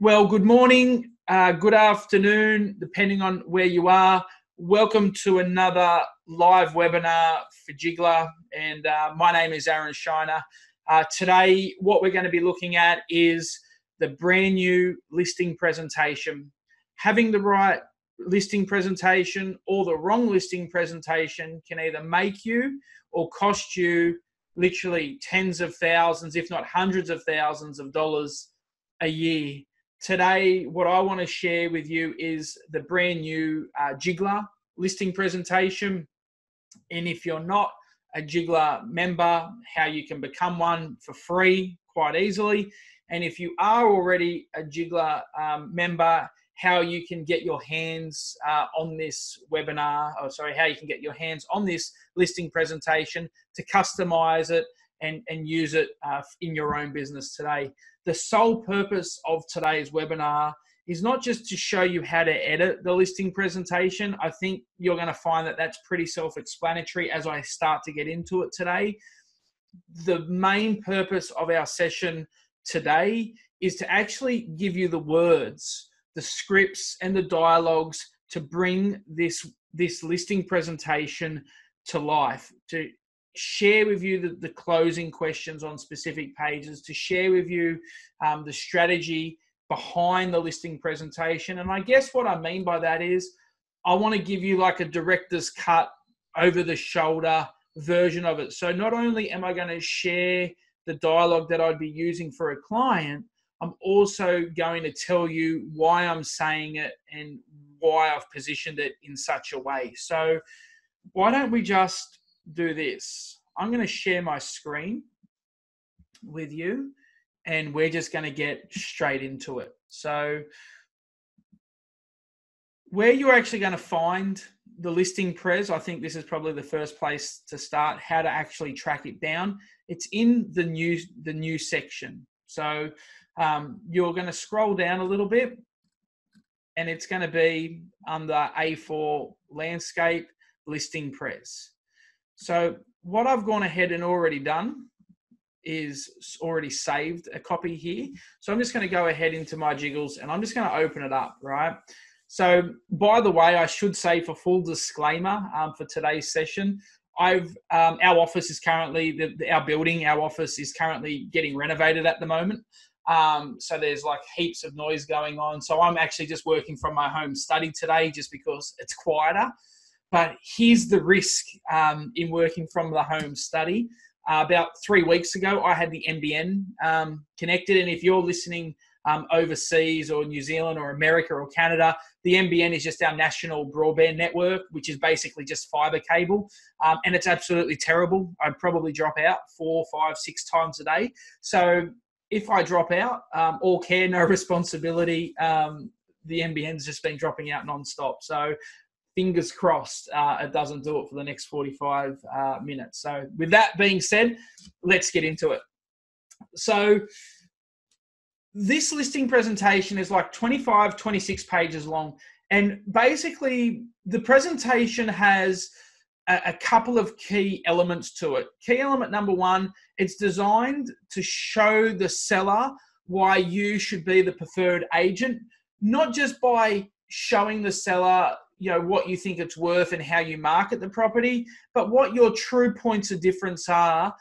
Well, good morning, good afternoon, depending on where you are. Welcome to another live webinar for Jigglar, and my name is Aaron Shiner. Today, what we're going to be looking at is the brand new listing presentation. Having the right listing presentation or the wrong listing presentation can either make you or cost you literally tens of thousands, if not hundreds of thousands of dollars a year. Today, what I want to share with you is the brand new Jigglar listing presentation. And if you're not a Jigglar member, how you can become one for free quite easily. And if you are already a Jigglar member, how you can get your hands on this webinar, how you can get your hands on this listing presentation to customize it and use it in your own business today. The sole purpose of today's webinar is not just to show you how to edit the listing presentation. I think you're going to find that that's pretty self-explanatory as I start to get into it today. The main purpose of our session today is to actually give you the words, the scripts, and the dialogues to bring this listing presentation to life, to share with you the closing questions on specific pages, to share with you the strategy behind the listing presentation. And I guess what I mean by that is I want to give you like a director's cut, over the shoulder version of it. So not only am I going to share the dialogue that I'd be using for a client, I'm also going to tell you why I'm saying it and why I've positioned it in such a way. So why don't we just do this? I'm going to share my screen with you and we're just going to get straight into it. So where you're actually going to find the listing pres, I think this is probably the first place to start, how to actually track it down. It's in the new section. So you're going to scroll down a little bit and it's going to be under A4 landscape listing pres. So what I've gone ahead and already done is already saved a copy here. So I'm just going to go ahead into my Jiggles and I'm just going to open it up, right? So by the way, I should say, for full disclaimer, for today's session, our office is currently, our office is currently getting renovated at the moment. So there's like heaps of noise going on. So I'm actually just working from my home study today just because it's quieter. But here's the risk in working from the home study. About 3 weeks ago, I had the NBN connected. And if you're listening overseas or New Zealand or America or Canada, the NBN is just our national broadband network, which is basically just fiber cable. And it's absolutely terrible. I'd probably drop out 4, 5, 6 times a day. So if I drop out, all care, no responsibility, the NBN's just been dropping out nonstop. So fingers crossed it doesn't do it for the next 45 minutes. So with that being said, let's get into it. So this listing presentation is like 25, 26 pages long. And basically the presentation has a couple of key elements to it. Key element number one, it's designed to show the seller why you should be the preferred agent, not just by showing the seller what you think it's worth and how you market the property, but what your true points of difference are.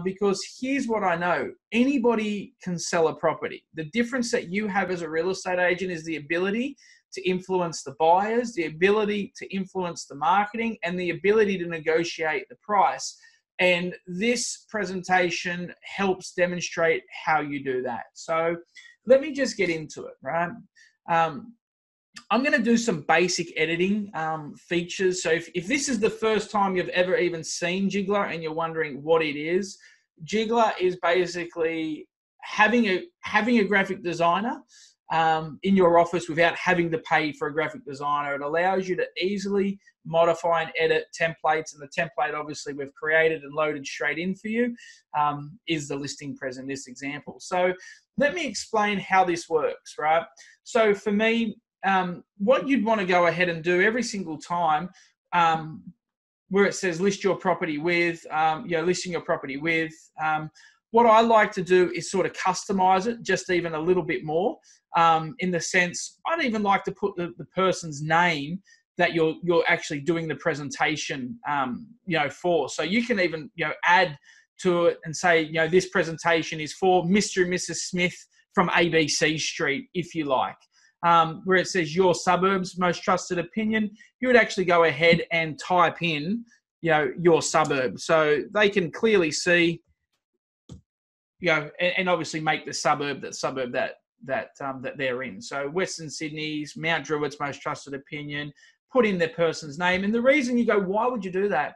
Because here's what I know, anybody can sell a property. The difference that you have as a real estate agent is the ability to influence the buyers, the ability to influence the marketing, and the ability to negotiate the price. And this presentation helps demonstrate how you do that. So let me just get into it, right? I'm going to do some basic editing features. So if this is the first time you've ever even seen Jigglar and you're wondering what it is, Jigglar is basically having a graphic designer in your office without having to pay for a graphic designer. It allows you to easily modify and edit templates, and the template obviously we've created and loaded straight in for you is the listing pres in this example. So let me explain how this works, right? So for me, what you'd want to go ahead and do every single time where it says list your property with, listing your property with, what I like to do is sort of customize it just even a little bit more. in the sense, I'd even like to put the person's name that you're actually doing the presentation, for. So you can even, add to it and say, this presentation is for Mr. and Mrs. Smith from ABC Street, if you like. Where it says your suburb's most trusted opinion, you would actually go ahead and type in, your suburb. So they can clearly see, and obviously make the suburb that they're in. So Western Sydney's, Mount Druitt's most trusted opinion, put in their person's name. And the reason you go, why would you do that?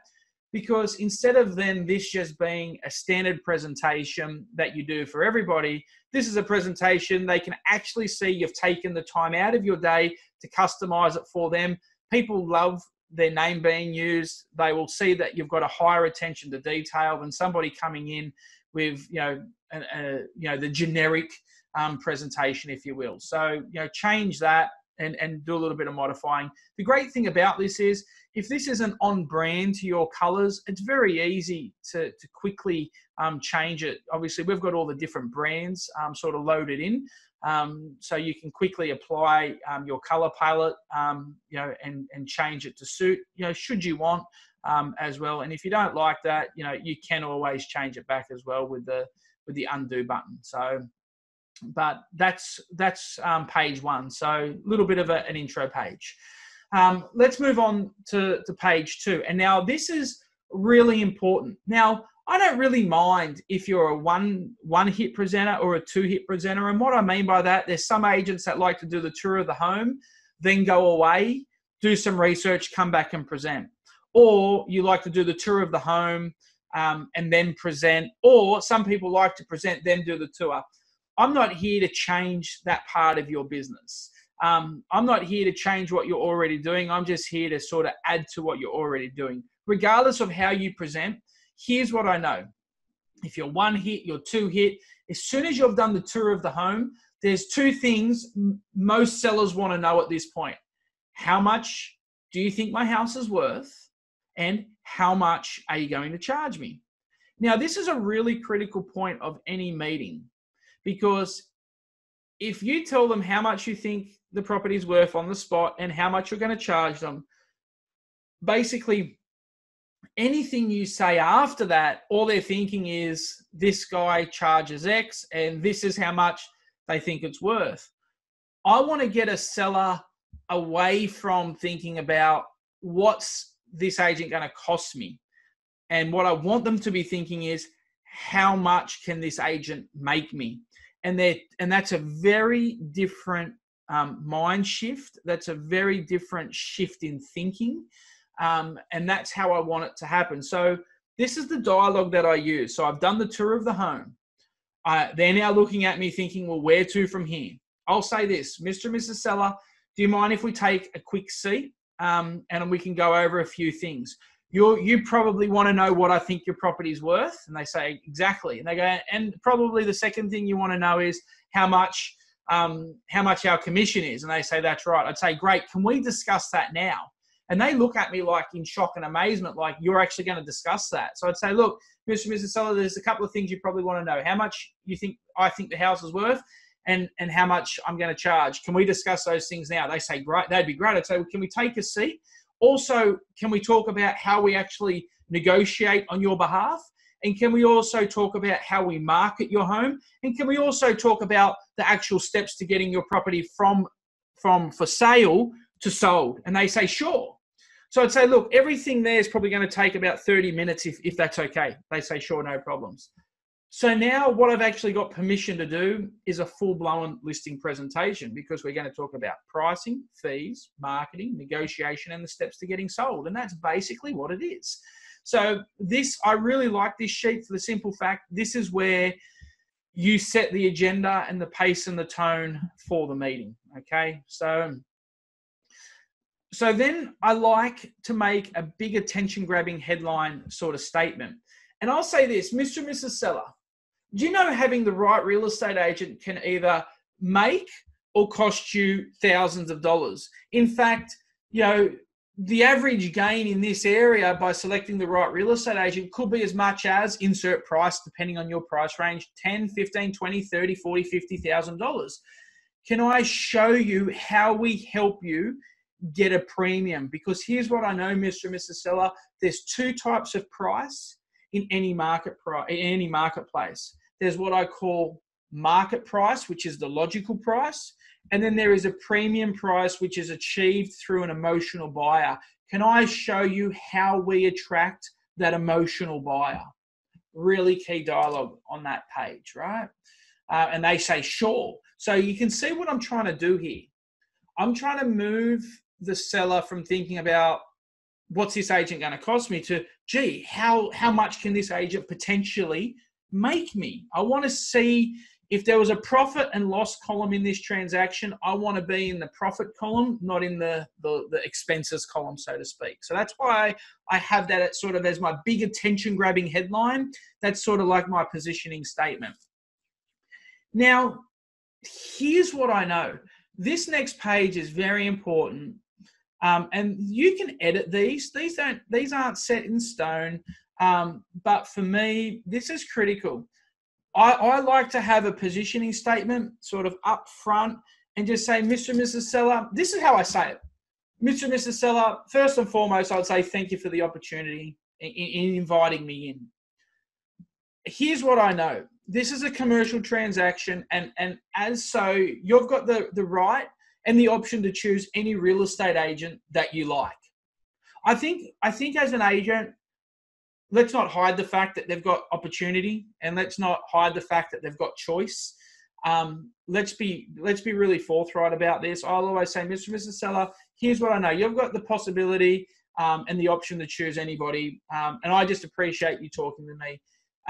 Because instead of then this just being a standard presentation that you do for everybody, this is a presentation they can actually see you've taken the time out of your day to customize it for them. People love their name being used. They will see that you've got a higher attention to detail than somebody coming in with, the generic presentation, if you will. So, change that and do a little bit of modifying. The great thing about this is, if this isn't on brand to your colors, it's very easy to quickly change it. Obviously, we've got all the different brands sort of loaded in. So you can quickly apply your color palette, and change it to suit, should you want as well. And if you don't like that, you can always change it back as well with the undo button. So, but that's page one. So a little bit of an intro page. Let's move on to page two. And now this is really important. Now, I don't really mind if you're a one hit presenter or a 2-hit presenter. And what I mean by that, there's some agents that like to do the tour of the home, then go away, do some research, come back and present. Or you like to do the tour of the home and then present. Or some people like to present, then do the tour. I'm not here to change that part of your business. I'm not here to change what you're already doing. I'm just here to sort of add to what you're already doing. Regardless of how you present, here's what I know. If you're 1 hit, you're 2 hit, as soon as you've done the tour of the home, there's 2 things most sellers want to know at this point. How much do you think my house is worth? And how much are you going to charge me? Now, this is a really critical point of any meeting, because if you tell them how much you think the property is worth on the spot and how much you're going to charge them, basically anything you say after that, all they're thinking is this guy charges X and this is how much they think it's worth. I want to get a seller away from thinking about what's this agent going to cost me. And what I want them to be thinking is, how much can this agent make me? And that's a very different mind shift. That's a very different shift in thinking. And that's how I want it to happen. So this is the dialogue that I use. So I've done the tour of the home. They're now looking at me thinking, well, where to from here? I'll say this, Mr. and Mrs. Seller, do you mind if we take a quick seat and we can go over a few things? You probably want to know what I think your property is worth. And they say, exactly. And they go, and probably the second thing you want to know is how much our commission is. And they say, that's right. I'd say, great. Can we discuss that now? And they look at me like in shock and amazement, like you're actually going to discuss that. So I'd say, look, Mr. and Mrs. Seller, there's a couple of things you probably want to know. How much I think the house is worth and how much I'm going to charge. Can we discuss those things now? They say, great. That'd be great. I'd say, well, can we take a seat? Also, can we talk about how we actually negotiate on your behalf? And can we also talk about how we market your home? And can we also talk about the actual steps to getting your property from for sale to sold? And they say, sure. So I'd say, look, everything there is probably going to take about 30 minutes if that's okay. They say, sure, no problems. So now what I've actually got permission to do is a full-blown listing presentation, because we're going to talk about pricing, fees, marketing, negotiation, and the steps to getting sold. And that's basically what it is. So I really like this sheet for the simple fact, this is where you set the agenda and the pace and the tone for the meeting. Okay. So then I like to make a big attention grabbing headline sort of statement. And I'll say this, Mr. and Mrs. Seller, do you know having the right real estate agent can either make or cost you thousands of dollars? In fact, the average gain in this area by selecting the right real estate agent could be as much as, insert price, depending on your price range, $10, $15, $20, $30, $40, $50,000. can I show you how we help you get a premium? Because here's what I know, Mr. and Mrs. Seller, there's two types of price in any marketplace. There's what I call market price, which is the logical price. And then there is a premium price, which is achieved through an emotional buyer. Can I show you how we attract that emotional buyer? Really key dialogue on that page, right? And they say, sure. So you can see what I'm trying to do here. I'm trying to move the seller from thinking about what's this agent going to cost me to, gee, how much can this agent potentially make me? I want to see if there was a profit and loss column in this transaction. I want to be in the profit column, not in the expenses column, so to speak. So that's why I have that sort of as my big attention grabbing headline. That's sort of like my positioning statement. Now, here's what I know. This next page is very important. And you can edit these. These aren't set in stone. But for me, this is critical. I like to have a positioning statement sort of up front and just say, Mr. and Mrs. Seller, this is how I say it. Mr. and Mrs. Seller, first and foremost, I would say thank you for the opportunity in inviting me in. Here's what I know. This is a commercial transaction, and as so, you've got the right and the option to choose any real estate agent that you like. I think as an agent, let's not hide the fact that they've got opportunity, and let's not hide the fact that they've got choice. Let's be really forthright about this. I'll always say, Mr. and Mrs. Seller, here's what I know. You've got the possibility and the option to choose anybody, and I just appreciate you talking to me.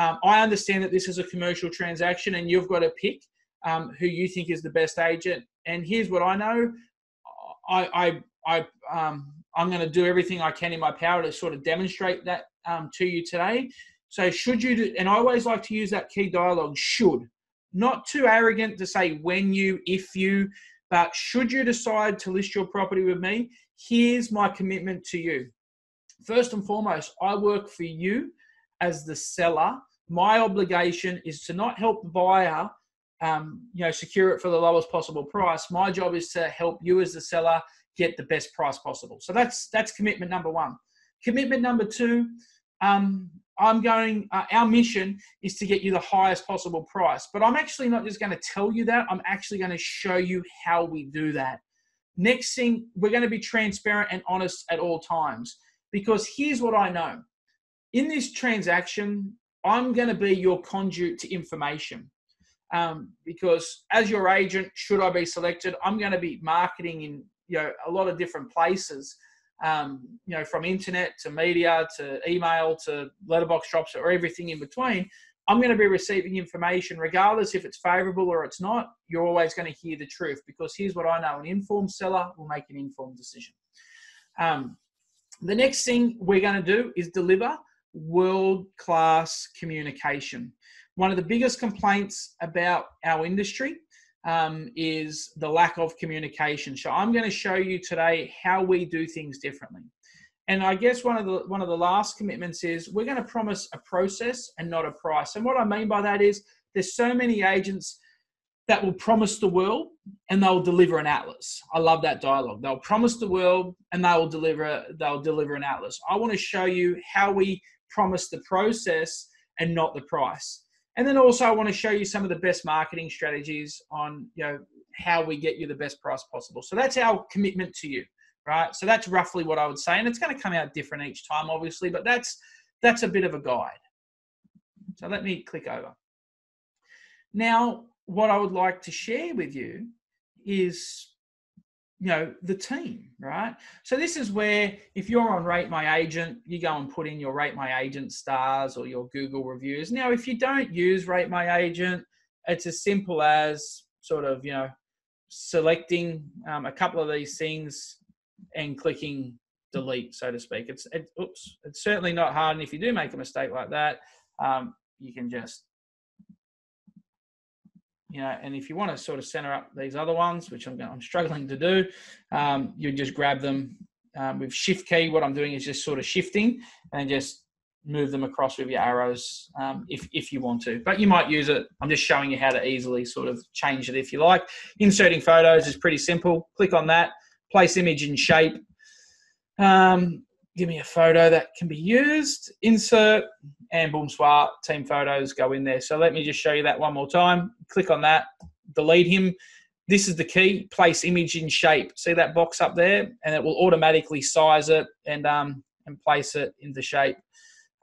I understand that this is a commercial transaction, and you've got to pick who you think is the best agent. And here's what I know. I'm going to do everything I can in my power to sort of demonstrate that to you today. So should you do, and I always like to use that key dialogue, should. Not too arrogant to say when you, if you, but should you decide to list your property with me, here's my commitment to you. First and foremost, I work for you as the seller. My obligation is to not help the buyer secure it for the lowest possible price. My job is to help you as the seller get the best price possible. So that's commitment number one. Commitment number two, our mission is to get you the highest possible price. But I'm actually not just going to tell you that. I'm actually going to show you how we do that. Next thing, we're going to be transparent and honest at all times, because here's what I know. In this transaction, I'm going to be your conduit to information. Because as your agent, should I be selected, I'm going to be marketing in a lot of different places, from internet to media to email to letterbox drops or everything in between. I'm going to be receiving information regardless if it's favorable or it's not. You're always going to hear the truth, because here's what I know. An informed seller will make an informed decision. The next thing we're going to do is deliver world-class communication. One of the biggest complaints about our industry is the lack of communication. So I'm going to show you today how we do things differently. And I guess one of the last commitments is we're going to promise a process and not a price. And what I mean by that is there's so many agents that will promise the world and they'll deliver an atlas. I love that dialogue. They'll promise the world and they'll deliver an atlas. I want to show you how we promise the process and not the price. And then also I want to show you some of the best marketing strategies on, how we get you the best price possible. So that's our commitment to you, right? So that's roughly what I would say. And it's going to come out different each time, obviously, but that's a bit of a guide. So let me click over. Now, what I would like to share with you is, the team, right? So this is where if you're on Rate My Agent, you go and put in your Rate My Agent stars or your Google reviews. Now, if you don't use Rate My Agent, it's as simple as sort of, selecting a couple of these things and clicking delete, so to speak. It's certainly not hard. And if you do make a mistake like that, you can just, and if you want to sort of center up these other ones, which I'm struggling to do, you just grab them with shift key. What I'm doing is just sort of shifting and just, move them across with your arrows if you want to. But you might use it. I'm just showing you how to easily sort of change it if you like. Inserting photos is pretty simple. Click on that. Place image in shape. Give me a photo that can be used. Insert, and boom, swap. Team photos go in there. So let me just show you that one more time. Click on that. Delete him. This is the key. Place image in shape. See that box up there? And it will automatically size it and place it into shape.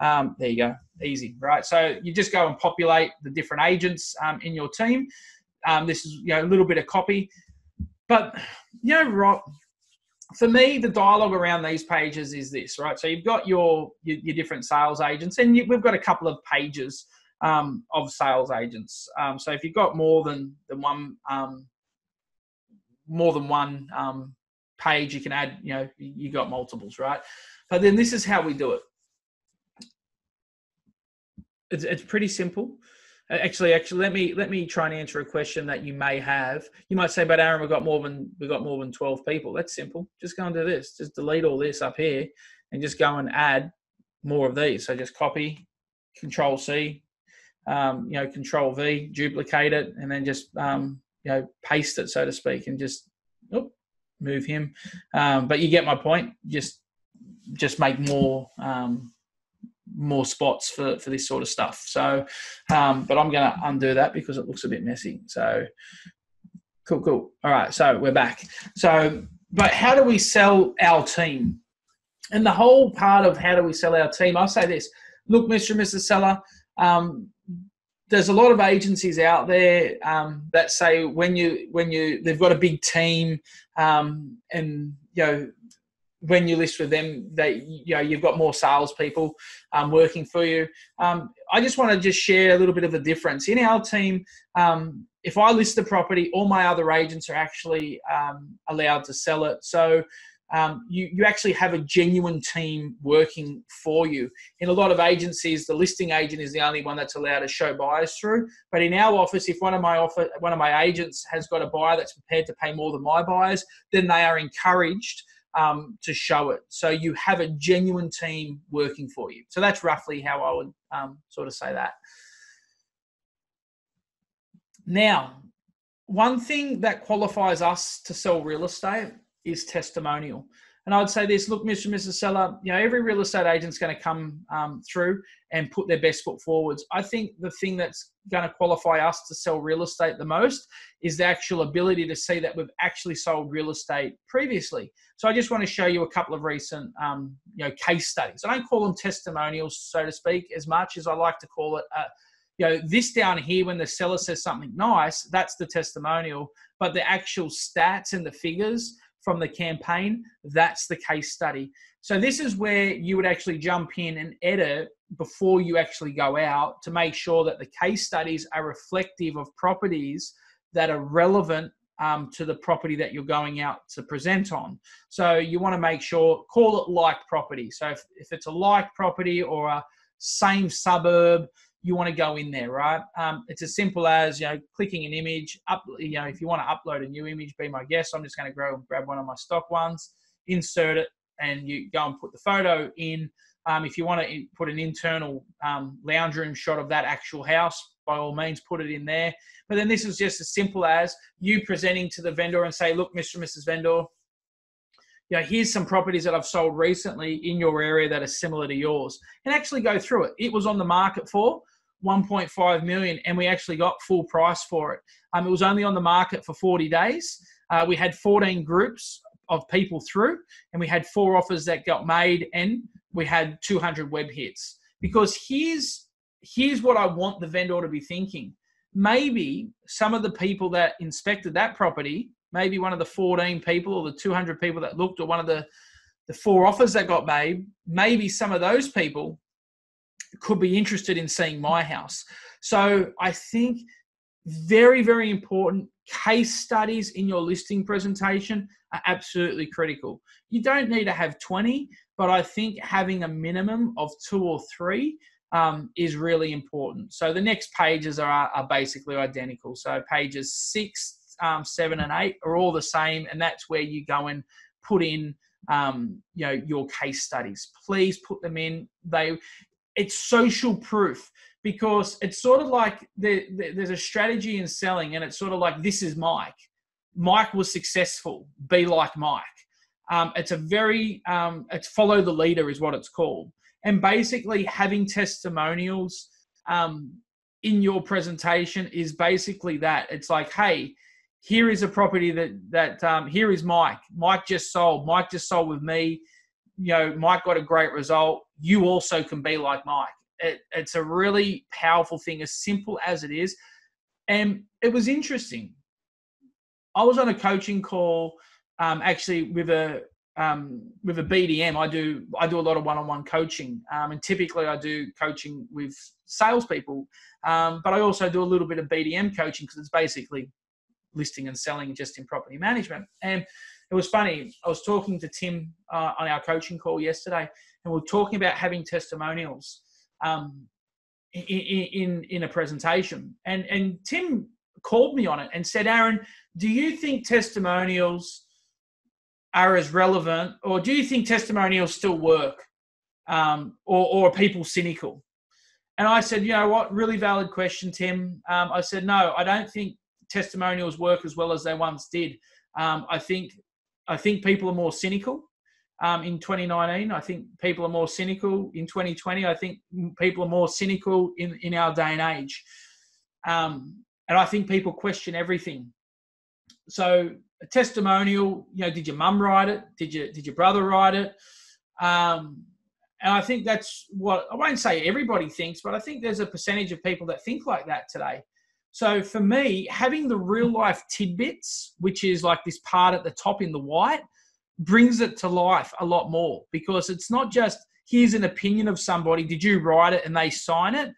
There you go. Easy, right? So you just go and populate the different agents in your team. This is a little bit of copy. But, Rob, for me, the dialogue around these pages is this, right? So you've got your different sales agents, and we've got a couple of pages of sales agents. So if you've got more than one page, you can add, you got multiples, right? But then this is how we do it. It's pretty simple. Actually, let me try and answer a question that you may have. You might say, "But Aaron, we've got more than 12 people." That's simple. Just go and do this. Just delete all this up here, and just go and add more of these. So just copy, Control C, Control V, duplicate it, and then just paste it, so to speak, and just move him. But you get my point. Just make more spots for this sort of stuff. So, but I'm going to undo that because it looks a bit messy. So cool. All right. So we're back. So, but how do we sell our team? And the whole part of how do we sell our team, I'll say this, look, Mr. and Mrs. Seller, there's a lot of agencies out there that say they've got a big team and, when you list with them, you've got more salespeople working for you. I just want to just share a little bit of the difference. In our team, if I list the property, all my other agents are actually allowed to sell it. So you actually have a genuine team working for you. In a lot of agencies, the listing agent is the only one that's allowed to show buyers through. But in our office, if one of my agents has got a buyer that's prepared to pay more than my buyers, then they are encouraged to show it. So you have a genuine team working for you. So that's roughly how I would sort of say that. Now, one thing that qualifies us to sell real estate is testimonial. And I'd say this, look, Mr. and Mrs. Seller, every real estate agent's going to come through and put their best foot forwards. I think the thing that's going to qualify us to sell real estate the most is the actual ability to see that we've actually sold real estate previously. So I just want to show you a couple of recent, case studies. I don't call them testimonials, so to speak, as much as I like to call it, this down here, when the seller says something nice, that's the testimonial, but the actual stats and the figures from the campaign, that's the case study. So this is where you would actually jump in and edit before you actually go out to make sure that the case studies are reflective of properties that are relevant to the property that you're going out to present on. So you want to make sure, call it like property. So if it's a like property or a same suburb, you want to go in there, right? It's as simple as, clicking an image, if you want to upload a new image, be my guest. I'm just going to grab one of my stock ones, insert it, and you go and put the photo in. If you want to put an internal lounge room shot of that actual house, by all means, put it in there. But then this is just as simple as you presenting to the vendor and say, look, Mr. and Mrs. Vendor, here's some properties that I've sold recently in your area that are similar to yours, and actually go through it. It was on the market for 1.5 million, and we actually got full price for it. It was only on the market for 40 days. We had 14 groups of people through, and we had 4 offers that got made, and we had 200 web hits. Because here's what I want the vendor to be thinking. Maybe some of the people that inspected that property, maybe one of the 14 people or the 200 people that looked, or one of the 4 offers that got made, maybe some of those people could be interested in seeing my house. So I think very, very important, case studies in your listing presentation are absolutely critical. You don't need to have 20, but I think having a minimum of 2 or 3 is really important. So the next pages are basically identical. So pages 6, 7, and 8 are all the same, and that's where you go and put in your case studies. Please put them in. it's social proof, because it's sort of like there's a strategy in selling, and it's sort of like, this is Mike. Mike was successful. Be like Mike. It's a very, it's follow the leader is what it's called. And basically having testimonials in your presentation is basically that. It's like, hey, here is a property that here is Mike. Mike just sold. Mike just sold with me. You know, Mike got a great result. You also can be like Mike. It's a really powerful thing, as simple as it is. And it was interesting. I was on a coaching call, actually with a BDM. I do a lot of one-on-one coaching, and typically I do coaching with salespeople, but I also do a little bit of BDM coaching, because it's basically listing and selling just in property management. And it was funny. I was talking to Tim on our coaching call yesterday, and we were talking about having testimonials in a presentation. And Tim called me on it and said, Aaron, do you think testimonials are as relevant, or do you think testimonials still work, or are people cynical? And I said, you know what, really valid question, Tim. I said, no, I don't think testimonials work as well as they once did. I think people are more cynical in 2019. I think people are more cynical in 2020. I think people are more cynical in our day and age. And I think people question everything. So a testimonial, you know, did your mum write it? Did your brother write it? And I think that's what, I won't say everybody thinks, but I think there's a percentage of people that think like that today. So for me, having the real life tidbits, which is like this part at the top in the white, brings it to life a lot more, because it's not just, here's an opinion of somebody, did you write it, and they sign it,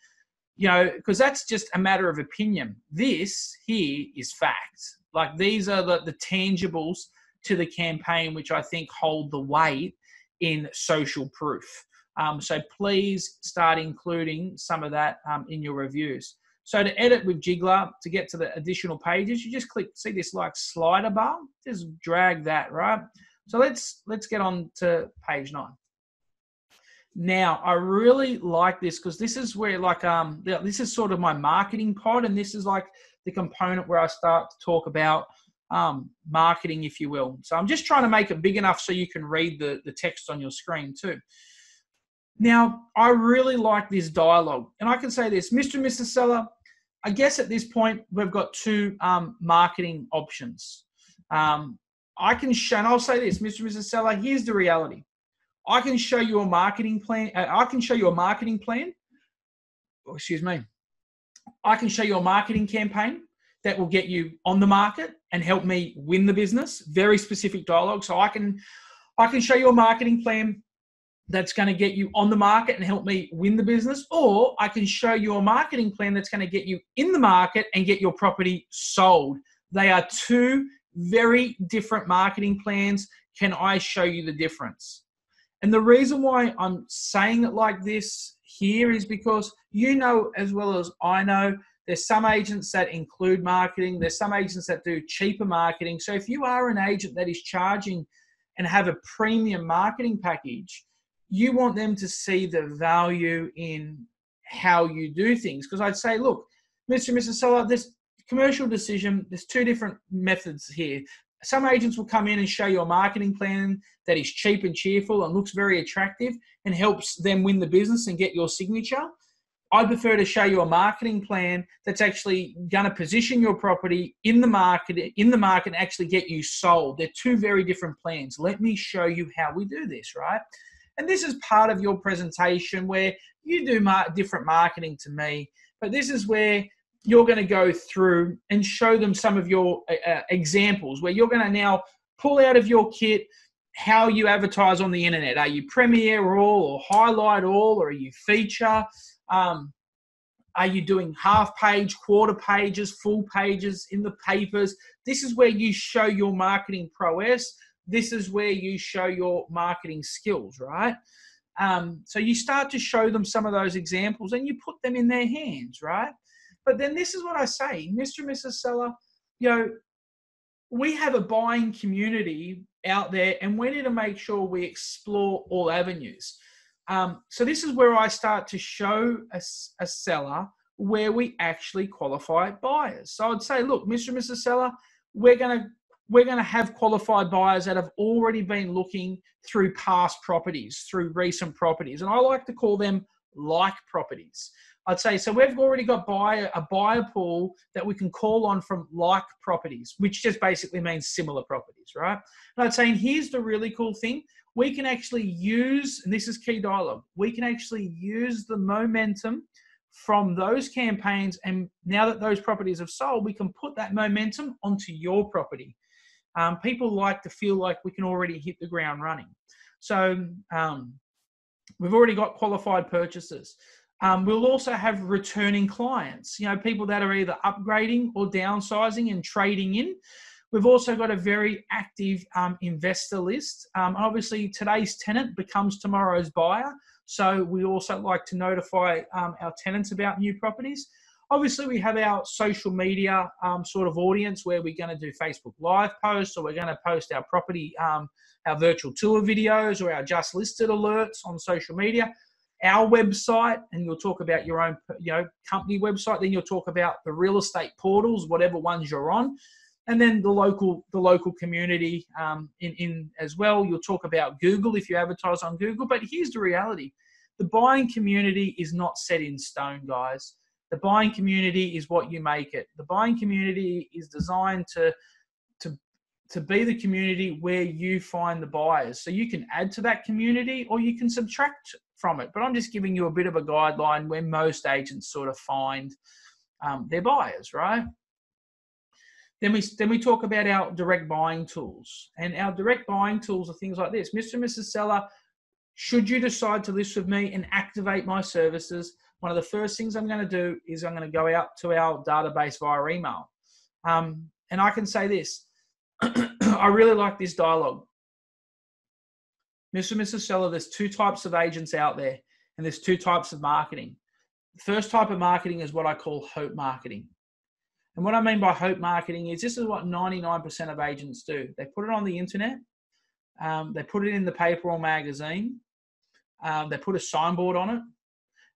you know, because that's just a matter of opinion. This here is fact. Like, these are the tangibles to the campaign, which I think hold the weight in social proof. So please start including some of that in your reviews. So to edit with Jigglar, to get to the additional pages, you just click, see this like slider bar, just drag that, right? So let's get on to page 9. Now, I really like this, because this is where like, this is sort of my marketing pod, and this is like the component where I start to talk about marketing, if you will. So I'm just trying to make it big enough so you can read the text on your screen too. Now, I really like this dialogue, and I can say this, Mr. and Mrs. Seller, I guess at this point, we've got 2 marketing options. I can show, and I'll say this, Mr. and Mrs. Seller, here's the reality. I can show you a marketing plan. I can show you a marketing plan. Oh, excuse me. I can show you a marketing campaign that will get you on the market and help me win the business. Very specific dialogue. So I can show you a marketing plan that's going to get you on the market and help me win the business, or I can show you a marketing plan that's going to get you in the market and get your property sold. They are 2 very different marketing plans. Can I show you the difference? And the reason why I'm saying it like this here is because, you know, as well as I know, there's some agents that include marketing. There's some agents that do cheaper marketing. So if you are an agent that is charging and have a premium marketing package, you want them to see the value in how you do things. Because I'd say, look, Mr. and Mrs. Seller, this commercial decision, there's 2 different methods here. Some agents will come in and show you a marketing plan that is cheap and cheerful and looks very attractive and helps them win the business and get your signature. I prefer to show you a marketing plan that's actually going to position your property in the market and actually get you sold. They're 2 very different plans. Let me show you how we do this, right? And this is part of your presentation where you do different marketing to me, but this is where you're going to go through and show them some of your examples where you're going to now pull out of your kit how you advertise on the internet. Are you Premier all or Highlight all, or are you Feature? Are you doing half page, quarter pages, full pages in the papers? This is where you show your marketing prowess. This is where you show your marketing skills, right? So you start to show them some of those examples and you put them in their hands, right? But then this is what I say, Mr. and Mrs. Seller, you know, we have a buying community out there and we need to make sure we explore all avenues. So this is where I start to show a seller where we actually qualify buyers. So I'd say, look, Mr. and Mrs. Seller, we're going to have qualified buyers that have already been looking through past properties, through recent properties. And I like to call them like properties. I'd say, so we've already got a buyer pool that we can call on from like properties, which just basically means similar properties, right? And I'd say, and here's the really cool thing. We can actually use, and this is key dialogue, we can actually use the momentum from those campaigns. And now that those properties have sold, we can put that momentum onto your property. People like to feel like we can already hit the ground running. So we've already got qualified purchasers. We'll also have returning clients, people that are either upgrading or downsizing and trading in. We've also got a very active investor list. Obviously, today's tenant becomes tomorrow's buyer. So we also like to notify our tenants about new properties. Obviously, we have our social media sort of audience where we're going to do Facebook Live posts, or we're going to post our property, our virtual tour videos, or our just listed alerts on social media. Our website, and you'll talk about your own, company website. Then you'll talk about the real estate portals, whatever ones you're on, and then the local community in as well. You'll talk about Google if you advertise on Google. But here's the reality: the buying community is not set in stone, guys. The buying community is what you make it. The buying community is designed to be the community where you find the buyers. So you can add to that community or you can subtract from it. But I'm just giving you a bit of a guideline where most agents sort of find their buyers, right? Then we talk about our direct buying tools. And our direct buying tools are things like this. Mr. and Mrs. Seller, should you decide to list with me and activate my services, one of the first things I'm going to do is I'm going to go out to our database via email. And I can say this. I really like this dialogue. Mr. and Mrs. Seller, there's two types of agents out there, and there's two types of marketing. The first type of marketing is what I call hope marketing. And what I mean by hope marketing is this is what 99% of agents do. They put it on the internet. They put it in the paper or magazine. They put a signboard on it.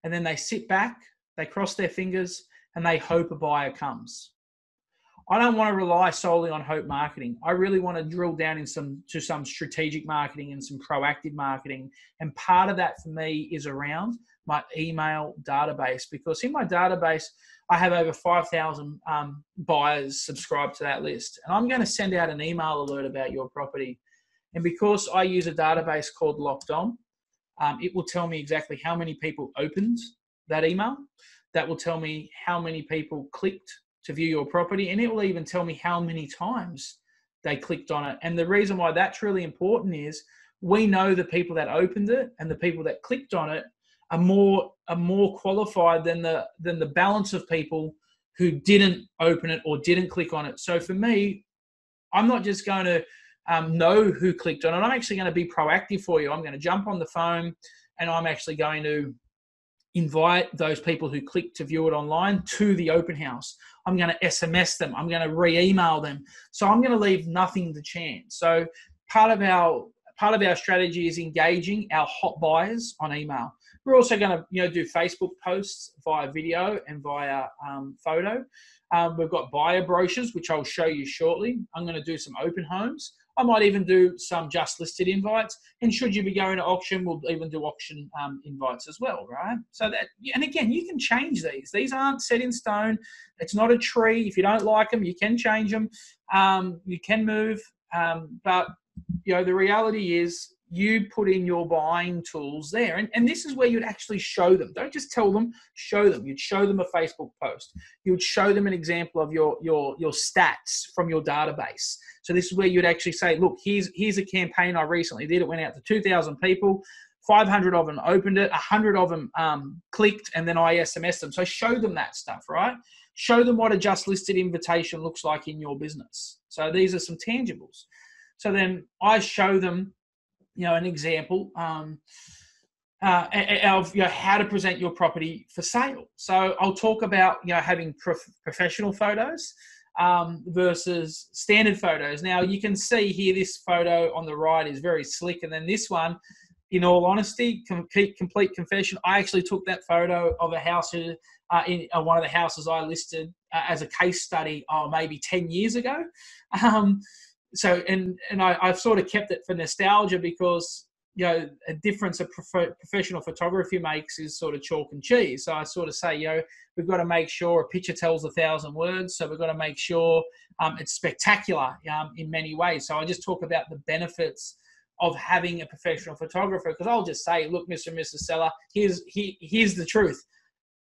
And then they sit back, they cross their fingers, and they hope a buyer comes. I don't want to rely solely on hope marketing. I really want to drill down to some strategic marketing and some proactive marketing. And part of that for me is around my email database, because in my database, I have over 5,000 buyers subscribed to that list. And I'm going to send out an email alert about your property. And because I use a database called Locked On, it will tell me exactly how many people opened that email. That will tell me how many people clicked to view your property, and it will even tell me how many times they clicked on it. And the reason why that's really important is we know the people that opened it and the people that clicked on it are more qualified than the balance of people who didn't open it or didn't click on it. So for me, I'm not just going to know who clicked on it. I'm actually going to be proactive for you. I'm going to jump on the phone and I'm actually going to invite those people who clicked to view it online to the open house. I'm going to SMS them. I'm going to re-email them. So I'm going to leave nothing to chance. So part of our strategy is engaging our hot buyers on email. We're also going to do Facebook posts via video and via photo. We've got buyer brochures, which I'll show you shortly. I'm going to do some open homes. I might even do some just listed invites. And should you be going to auction, we'll even do auction invites as well, right? So that, and again, you can change these. These aren't set in stone. It's not a tree. If you don't like them, you can change them. You can move. But the reality is you put in your buying tools there. And this is where you'd actually show them. Don't just tell them, show them. You'd show them a Facebook post. You would show them an example of your stats from your database. So this is where you'd actually say, look, here's a campaign I recently did. It went out to 2,000 people. 500 of them opened it. 100 of them clicked, and then I SMS'd them. So show them that stuff, right? Show them what a just listed invitation looks like in your business. So these are some tangibles. So then I show them, an example of how to present your property for sale. So I'll talk about having professional photos versus standard photos. Now you can see here this photo on the right is very slick, and then this one in all honesty, complete confession, I actually took that photo of a house in one of the houses I listed as a case study, maybe 10 years ago. I've sort of kept it for nostalgia because, a difference a professional photography makes is sort of chalk and cheese. So I sort of say, we've got to make sure a picture tells 1,000 words. So we've got to make sure it's spectacular in many ways. So I just talk about the benefits of having a professional photographer, because I'll just say, look, Mr. and Mrs. Seller, here's the truth.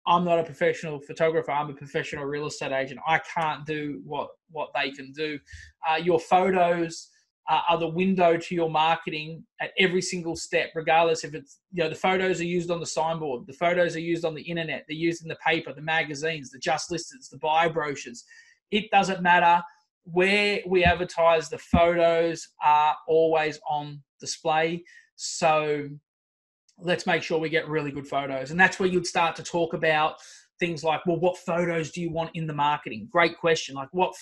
I'm not a professional photographer. I'm a professional real estate agent. I can't do what they can do. Your photos are the window to your marketing at every single step, regardless if it's, the photos are used on the signboard, the photos are used on the internet, they're used in the paper, the magazines, the just listeds, the buyer brochures. It doesn't matter where we advertise, the photos are always on display. So let's make sure we get really good photos. And that's where you'd start to talk about things like, well, what photos do you want in the marketing? Great question. Like what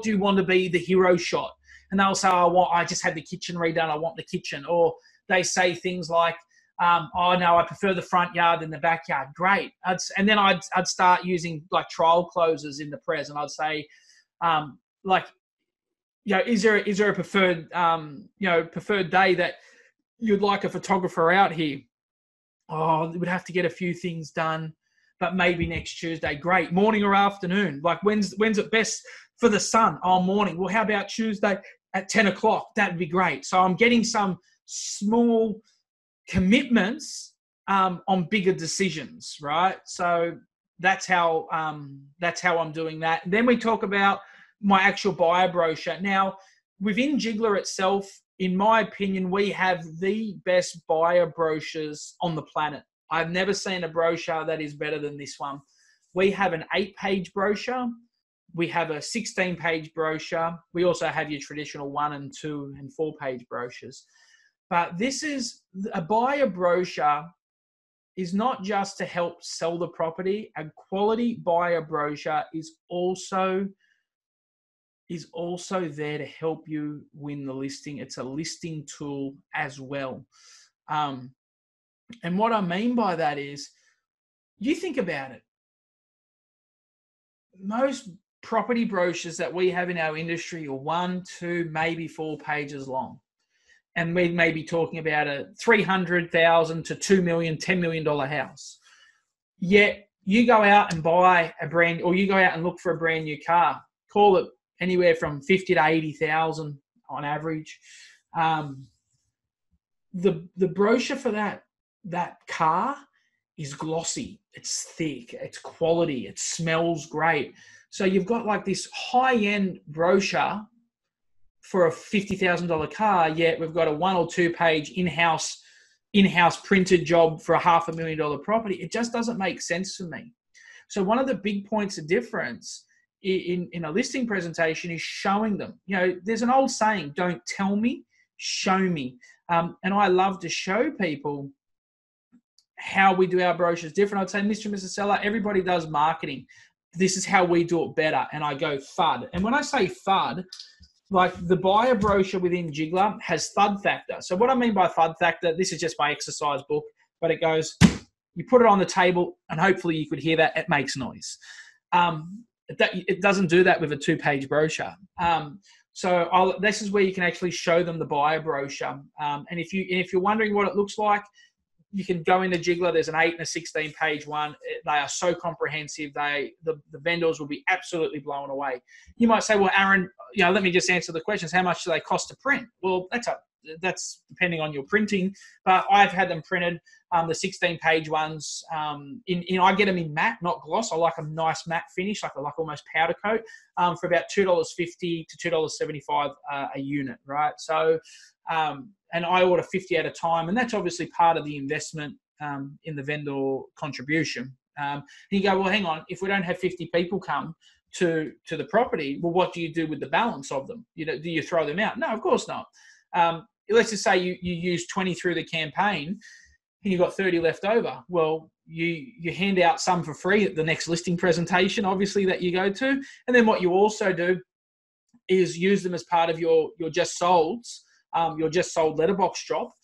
do you want to be the hero shot? And they'll say, I just had the kitchen redone. I want the kitchen. Or they say things like, no, I prefer the front yard than the backyard. Great. And then I'd start using like trial closes in the pres. And I'd say, is there a preferred, preferred day that you'd like a photographer out here? We would have to get a few things done, but maybe next Tuesday. Great. Morning or afternoon? Like when's it best for the sun? Morning. Well, how about Tuesday at 10 o'clock? That'd be great. So I'm getting some small commitments on bigger decisions, right? So that's how I'm doing that. Then we talk about my actual buyer brochure. Now, within Jigglar itself, in my opinion, we have the best buyer brochures on the planet. I've never seen a brochure that is better than this one. We have an 8-page brochure. We have a 16-page brochure. We also have your traditional 1 and 2 and 4-page brochures. But this is a buyer brochure is not just to help sell the property. A quality buyer brochure is also there to help you win the listing. It's a listing tool as well. And what I mean by that is, you think about it. Most property brochures that we have in our industry are 1, 2, maybe 4 pages long. And we may be talking about a $300,000 to $2 million, $10 million house. Yet you go out and buy you go out and look for a brand new car, call it anywhere from 50 to 80,000 on average. The brochure for that car is glossy, it's thick, it's quality, it smells great. So you've got like this high-end brochure for a $50,000 car, yet we've got a 1 or 2 page in-house printed job for a $500,000 property. It just doesn't make sense for me. So one of the big points of difference in a listing presentation is showing them. There's an old saying, don't tell me, show me. And I love to show people how we do our brochures different. I'd say, Mr. and Mrs. Seller, everybody does marketing. This is how we do it better. And I go FUD. And when I say FUD, like the buyer brochure within Jigglar has thud factor. So what I mean by thud factor, this is just my exercise book, but it goes, you put it on the table and hopefully you could hear that it makes noise. It doesn't do that with a 2-page brochure. This is where you can actually show them the buyer brochure. And if you're wondering what it looks like, you can go into Jigglar. There's an 8 and a 16-page one. They are so comprehensive. The vendors will be absolutely blown away. You might say, well, Aaron, let me just answer the questions. How much do they cost to print? Well, that's depending on your printing, but I've had them printed, the 16-page ones. I get them in matte, not gloss. I like a nice matte finish, like almost powder coat, for about $2.50 to $2.75 a unit, right? So, and I order 50 at a time, and that's obviously part of the investment in the vendor contribution. And you go, well, hang on, if we don't have 50 people come to the property, well, what do you do with the balance of them? Do you throw them out? No, of course not. Let's just say you use 20 through the campaign and you've got 30 left over. Well, you hand out some for free at the next listing presentation, obviously, that you go to. And then what you also do is use them as part of your just solds your just sold letterbox drop,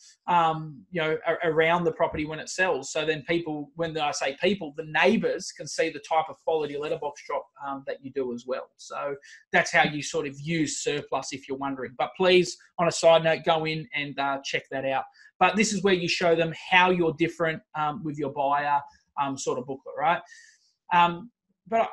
around the property when it sells. So then people, when I say people, the neighbours can see the type of quality letterbox drop that you do as well. So that's how you sort of use surplus, if you're wondering. But please, on a side note, go in and check that out. But this is where you show them how you're different with your buyer sort of booklet, right? But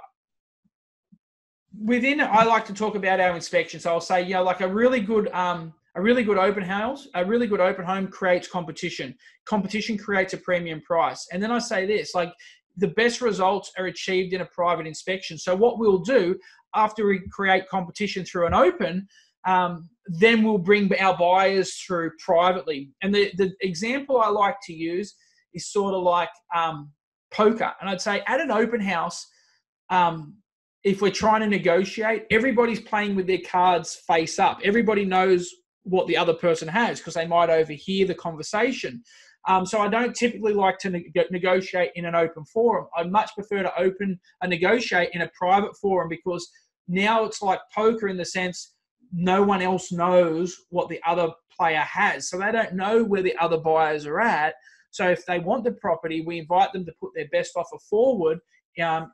within it, I like to talk about our inspection. So I'll say, like a really good open house, a really good open home creates competition. Competition creates a premium price. And then I say this, like the best results are achieved in a private inspection. So what we'll do after we create competition through an open, then we'll bring our buyers through privately. And the example I like to use is sort of like poker. And I'd say at an open house, if we're trying to negotiate, everybody's playing with their cards face up. Everybody knows what the other person has because they might overhear the conversation. So I don't typically like to negotiate in an open forum. I much prefer to negotiate in a private forum, because now it's like poker in the sense no one else knows what the other player has. So they don't know where the other buyers are at. So if they want the property, we invite them to put their best offer forward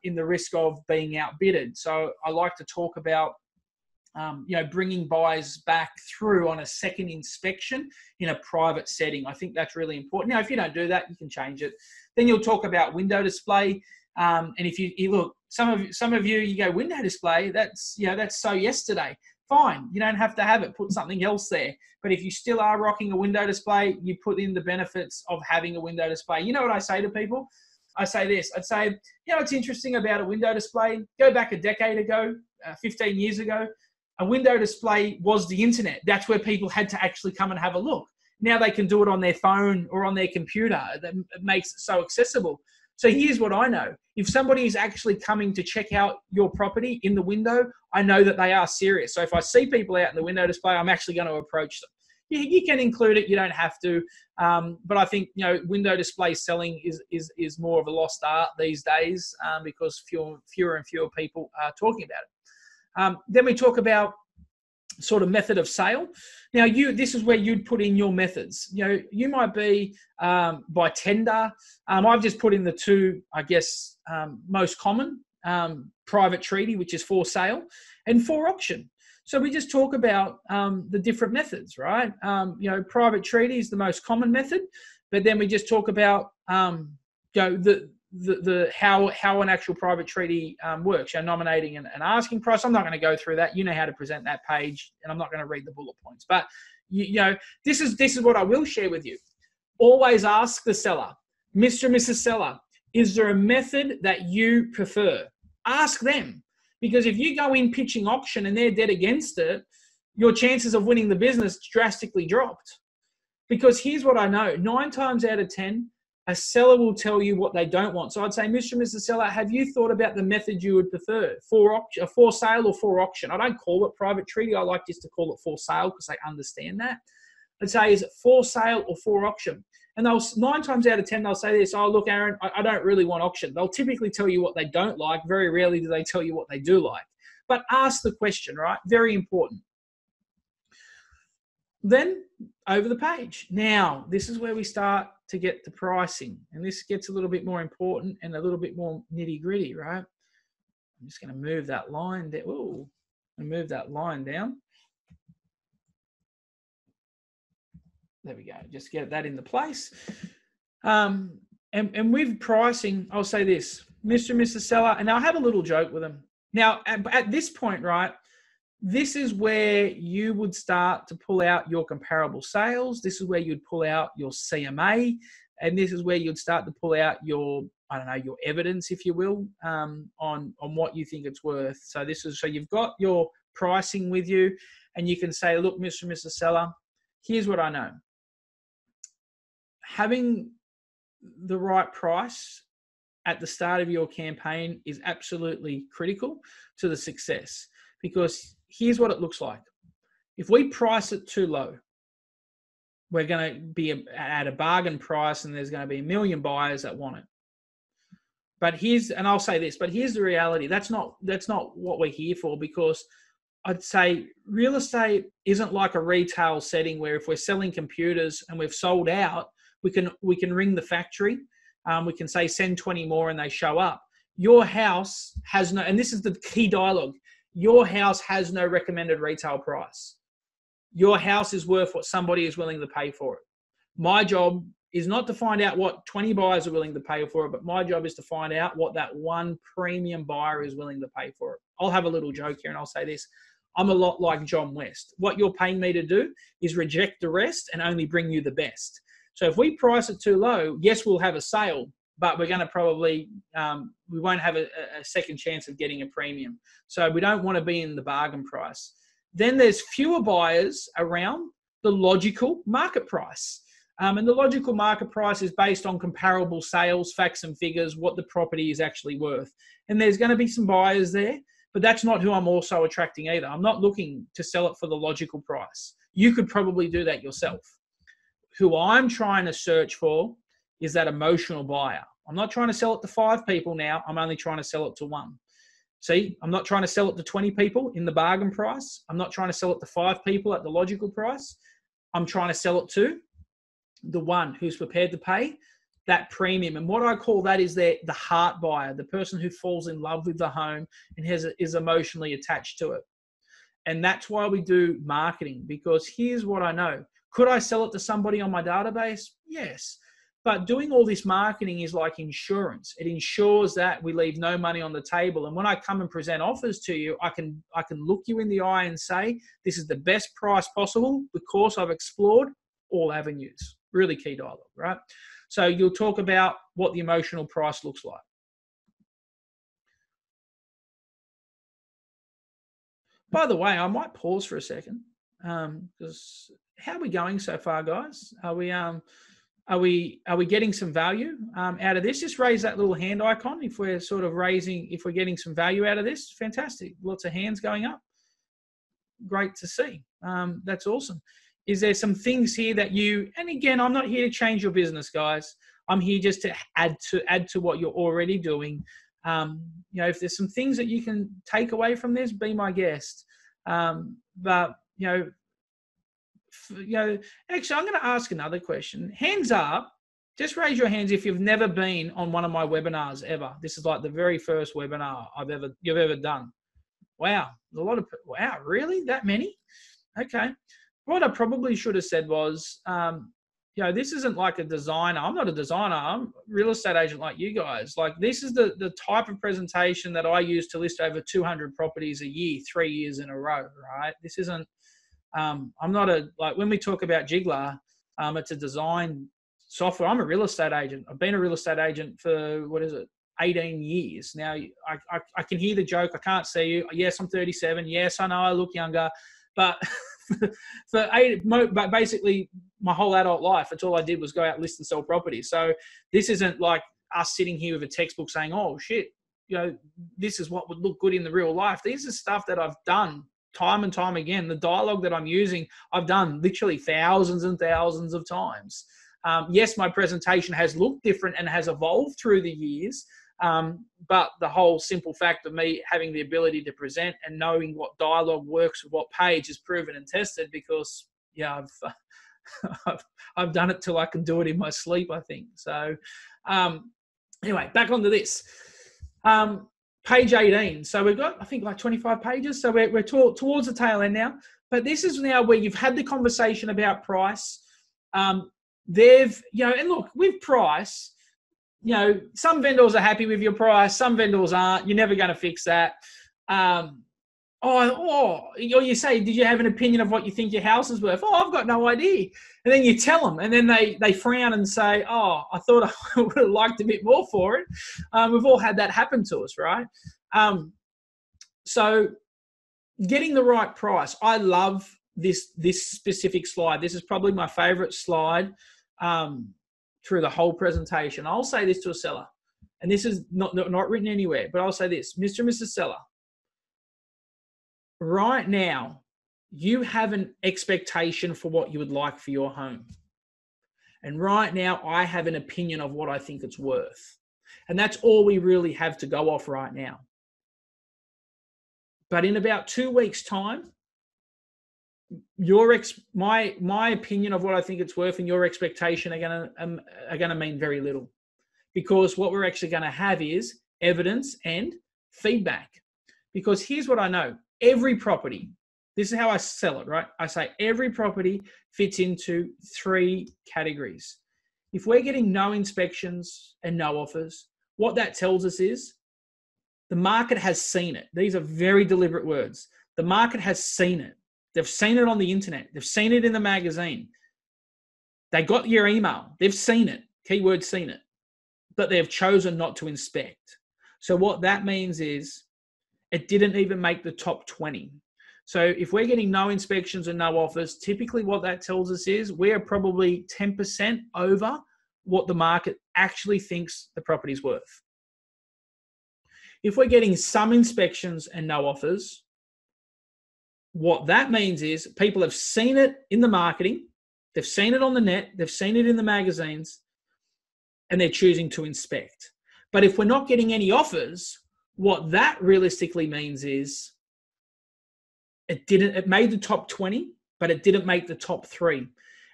in the risk of being outbidded. So I like to talk about, bringing buyers back through on a second inspection in a private setting. I think that's really important. Now, if you don't do that, you can change it. Then you'll talk about window display. And if you look, some of you go, window display, that's so yesterday. Fine, you don't have to have it. Put something else there. But if you still are rocking a window display, you put in the benefits of having a window display. You know what I say to people? I say this. I'd say, what's interesting about a window display? Go back a decade ago, 15 years ago, a window display was the internet. That's where people had to actually come and have a look. Now they can do it on their phone or on their computer. That makes it so accessible. So here's what I know. If somebody is actually coming to check out your property in the window, I know that they are serious. So if I see people out in the window display, I'm actually going to approach them. You can include it. You don't have to. But I think, window display selling is more of a lost art these days because fewer and fewer people are talking about it. Then we talk about sort of method of sale. Now, this is where you'd put in your methods. You might be by tender. I've just put in the two, I guess, most common, private treaty, which is for sale, and for auction. So we just talk about the different methods, right? Private treaty is the most common method, but then we just talk about how an actual private treaty works. Nominating an asking price. I'm not going to go through that. You know how to present that page, and I'm not going to read the bullet points. But this is what I will share with you. Always ask the seller, Mr. and Mrs. Seller, is there a method that you prefer? Ask them. Because if you go in pitching auction and they're dead against it, your chances of winning the business drastically dropped. Because here's what I know. 9 times out of 10, a seller will tell you what they don't want. So I'd say, Mr. and Mrs. Seller, have you thought about the method you would prefer? For sale or for auction? I don't call it private treaty. I like just to call it for sale because I understand that. I'd say, is it for sale or for auction? And 9 times out of 10, they'll say this, oh, look, Aaron, I don't really want auction. They'll typically tell you what they don't like. Very rarely do they tell you what they do like. But ask the question, right? Very important. Then over the page. Now, this is where we start to get the pricing. And this gets a little bit more important and a little bit more nitty gritty, right? I'm just going to move that line down. Ooh, and move that line down. There we go. Just get that into place. And with pricing, I'll say this, Mr. and Mrs. Seller, and I'll have a little joke with them. Now, at this point, right, this is where you would start to pull out your comparable sales. This is where you'd pull out your CMA. And this is where you'd start to pull out your, your evidence, if you will, on what you think it's worth. So you've got your pricing with you, and you can say, look, Mr. and Mrs. Seller, here's what I know. Having the right price at the start of your campaign is absolutely critical to the success, because here's what it looks like. If we price it too low, we're going to be at a bargain price and there's going to be 1 million buyers that want it. But I'll say this, but here's the reality. That's not what we're here for, because I'd say real estate isn't like a retail setting where if we're selling computers and we've sold out, we can ring the factory. We can say send 20 more and they show up. Your house has no, and this is the key dialogue, your house has no recommended retail price. Your house is worth what somebody is willing to pay for it. My job is not to find out what 20 buyers are willing to pay for it, but my job is to find out what that one premium buyer is willing to pay for it. I'll have a little joke here and I'll say this. I'm a lot like John West. What you're paying me to do is reject the rest and only bring you the best. So if we price it too low, yes, we'll have a sale, but we're going to probably, we won't have a second chance of getting a premium. So we don't want to be in the bargain price. Then there's fewer buyers around the logical market price. And the logical market price is based on comparable sales, facts and figures, what the property is actually worth. And there's going to be some buyers there, but that's not who I'm also attracting either. I'm not looking to sell it for the logical price. You could probably do that yourself. Who I'm trying to search for is that emotional buyer. I'm not trying to sell it to 5 people now. I'm only trying to sell it to 1. See, I'm not trying to sell it to 20 people in the bargain price. I'm not trying to sell it to 5 people at the logical price. I'm trying to sell it to the one who's prepared to pay that premium. And what I call that is the heart buyer, the person who falls in love with the home and is emotionally attached to it. And that's why we do marketing, because here's what I know. Could I sell it to somebody on my database? Yes. But doing all this marketing is like insurance. It ensures that we leave no money on the table. And when I come and present offers to you, I can look you in the eye and say, this is the best price possible because I've explored all avenues. Really key dialogue, right? So you'll talk about what the emotional price looks like. By the way, I might pause for a second because how are we going so far, guys? Are we getting some value out of this? Just raise that little hand icon if we're if we're getting some value out of this. Fantastic. Lots of hands going up. Great to see. That's awesome. Is there some things here that and again, I'm not here to change your business, guys. I'm here just to add to what you're already doing. If there's some things that you can take away from this, be my guest. But actually, I'm going to ask another question. Hands up. Just raise your hands if you've never been on one of my webinars ever. This is like the very first webinar you've ever done. Wow, a lot of wow, really? That many? Okay. What I probably should have said was, this isn't like a designer. I'm not a designer. I'm a real estate agent like you guys. Like this is the type of presentation that I use to list over 200 properties a year, 3 years in a row, right? This isn't, I'm not when we talk about Jigglar, it's a design software. I'm a real estate agent. I've been a real estate agent for, 18 years. Now, I can hear the joke. I can't see you. Yes, I'm 37. Yes, I know I look younger. But but basically my whole adult life, that's all I did was go out, list and sell properties. So this isn't like us sitting here with a textbook saying, oh, shit, this is what would look good in the real life. These are stuff that I've done time and time again. The dialogue that I'm using, I've done literally thousands and thousands of times. Yes, my presentation has looked different and has evolved through the years. But the whole simple fact of me having the ability to present and knowing what dialogue works with what page is proven and tested because, I've done it till I can do it in my sleep, I think. So anyway, back onto this. Page 18. So we've got, I think, like 25 pages. So we're towards the tail end now. But this is now where you've had the conversation about price. And look, with price, some vendors are happy with your price. Some vendors aren't. You're never going to fix that. Or you say, did you have an opinion of what you think your house is worth? Oh, I've got no idea. And then you tell them, and then they frown and say, oh, I thought I would have liked a bit more for it. We've all had that happen to us, right? So getting the right price. I love this specific slide. This is probably my favorite slide through the whole presentation. I'll say this to a seller, and this is not written anywhere, but I'll say this, Mr. and Mrs. Seller, right now, you have an expectation for what you would like for your home. And right now, I have an opinion of what I think it's worth. And that's all we really have to go off right now. But in about 2 weeks' time, my opinion of what I think it's worth and your expectation are gonna mean very little, because what we're actually going to have is evidence and feedback. Because here's what I know: every property. This is how I sell it, right? I say every property fits into 3 categories. If we're getting no inspections and no offers, what that tells us is the market has seen it. These are very deliberate words. The market has seen it. They've seen it on the internet. They've seen it in the magazine. They got your email. They've seen it. Keyword seen it. But they've chosen not to inspect. So what that means is it didn't even make the top 20. So if we're getting no inspections and no offers, typically what that tells us is we're probably 10% over what the market actually thinks the property's worth. If we're getting some inspections and no offers, what that means is people have seen it in the marketing, they've seen it on the net, they've seen it in the magazines, and they're choosing to inspect. But if we're not getting any offers, what that realistically means is it made the top 20, but it didn't make the top 3.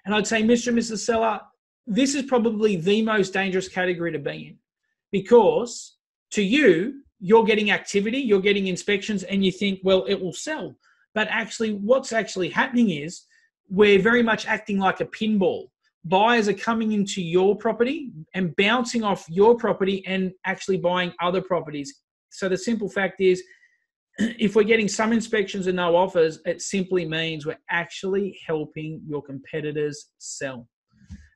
And I'd say, Mr. and Mrs. Seller, this is probably the most dangerous category to be in, because to you, you're getting activity, you're getting inspections, and you think, well, it will sell. But actually, what's actually happening is we're very much acting like a pinball. Buyers are coming into your property and bouncing off your property and actually buying other properties. So the simple fact is, if we're getting some inspections and no offers, it simply means we're actually helping your competitors sell.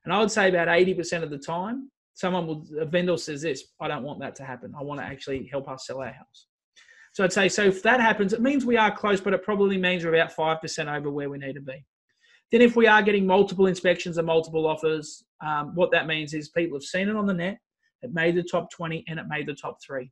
And I would say about 80% of the time, a vendor says this: I don't want that to happen. I want to actually help us sell our house. So I'd say, so if that happens, it means we are close, but it probably means we're about 5% over where we need to be. Then if we are getting multiple inspections and multiple offers, what that means is people have seen it on the net, it made the top 20, and it made the top 3.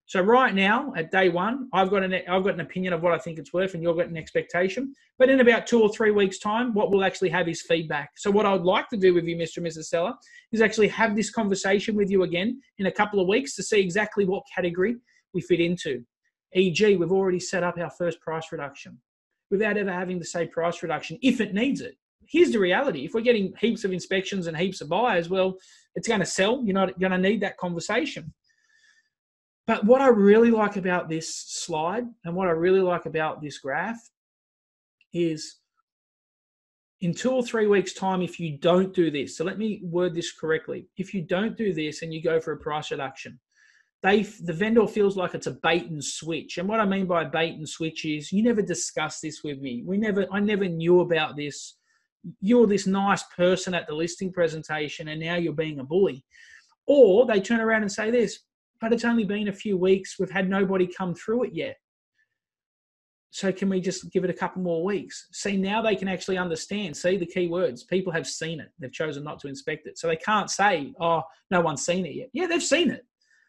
So right now, at day 1, I've got an opinion of what I think it's worth, and you've got an expectation. But in about 2 or 3 weeks' time, what we'll actually have is feedback. So what I would like to do with you, Mr. and Mrs. Seller, is actually have this conversation with you again in a couple of weeks to see exactly what category we fit into. E.g., we've already set up our first price reduction without ever having to say price reduction if it needs it. Here's the reality. If we're getting heaps of inspections and heaps of buyers, well, it's going to sell. You're not going to need that conversation. But what I really like about this slide and what I really like about this graph is in 2 or 3 weeks' time, if you don't do this, so let me word this correctly. If you don't do this and you go for a price reduction, the vendor feels like it's a bait and switch. And what I mean by bait and switch is you never discussed this with me. I never knew about this. You're this nice person at the listing presentation and now you're being a bully. Or they turn around and say this: but it's only been a few weeks. We've had nobody come through it yet. So can we just give it a couple more weeks? See, now they can actually understand. See the key words. People have seen it. They've chosen not to inspect it. So they can't say, oh, no one's seen it yet. Yeah, they've seen it.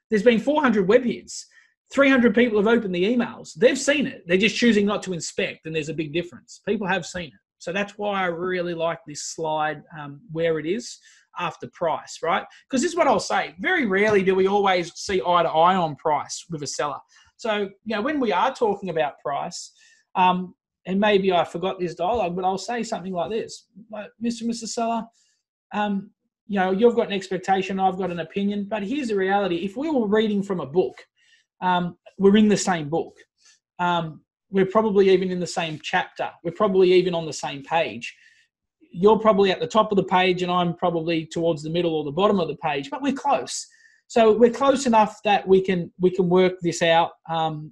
There's been 400 web hits. 300 people have opened the emails. They've seen it. They're just choosing not to inspect, and there's a big difference. People have seen it. So that's why I really like this slide where it is after price, right? Because this is what I'll say. Very rarely do we always see eye to eye on price with a seller. So, when we are talking about price, and maybe I forgot this dialogue, but I'll say something like this: like, Mr. and Mrs. Seller, you've got an expectation, I've got an opinion, but here's the reality. If we were reading from a book, we're in the same book. We're probably even in the same chapter. We're probably even on the same page. You're probably at the top of the page and I'm probably towards the middle or the bottom of the page, but we're close. So we're close enough that we can work this out and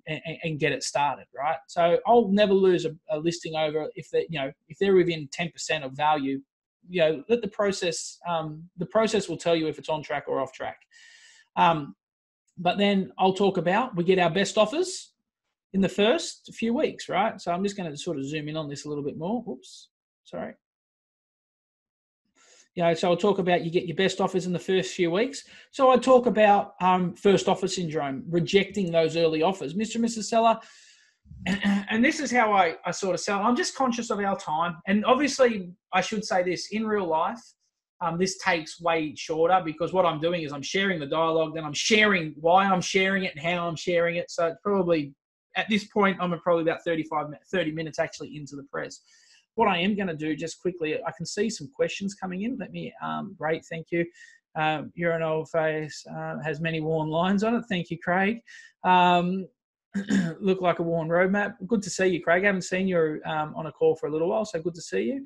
get it started, right? So I'll never lose a listing over if they're within 10% of value. Let the process will tell you if it's on track or off track. But then I'll talk about, we get our best offers in the first few weeks, right? So I'm just going to sort of zoom in on this a little bit more. Oops, sorry. So I'll talk about you get your best offers in the first few weeks. So I talk about first offer syndrome, rejecting those early offers. Mr. and Mrs. Seller, and this is how I sort of sell. I'm just conscious of our time. And obviously, I should say this, in real life, this takes way shorter because what I'm doing is I'm sharing the dialogue, then I'm sharing why I'm sharing it and how I'm sharing it. So it's probably at this point, I'm probably about 30 minutes actually into the press. What I am going to do just quickly, I can see some questions coming in. Let me, great, thank you. You're an old face, has many worn lines on it. Thank you, Craig. Look like a worn roadmap. Good to see you, Craig. I haven't seen you on a call for a little while, so good to see you.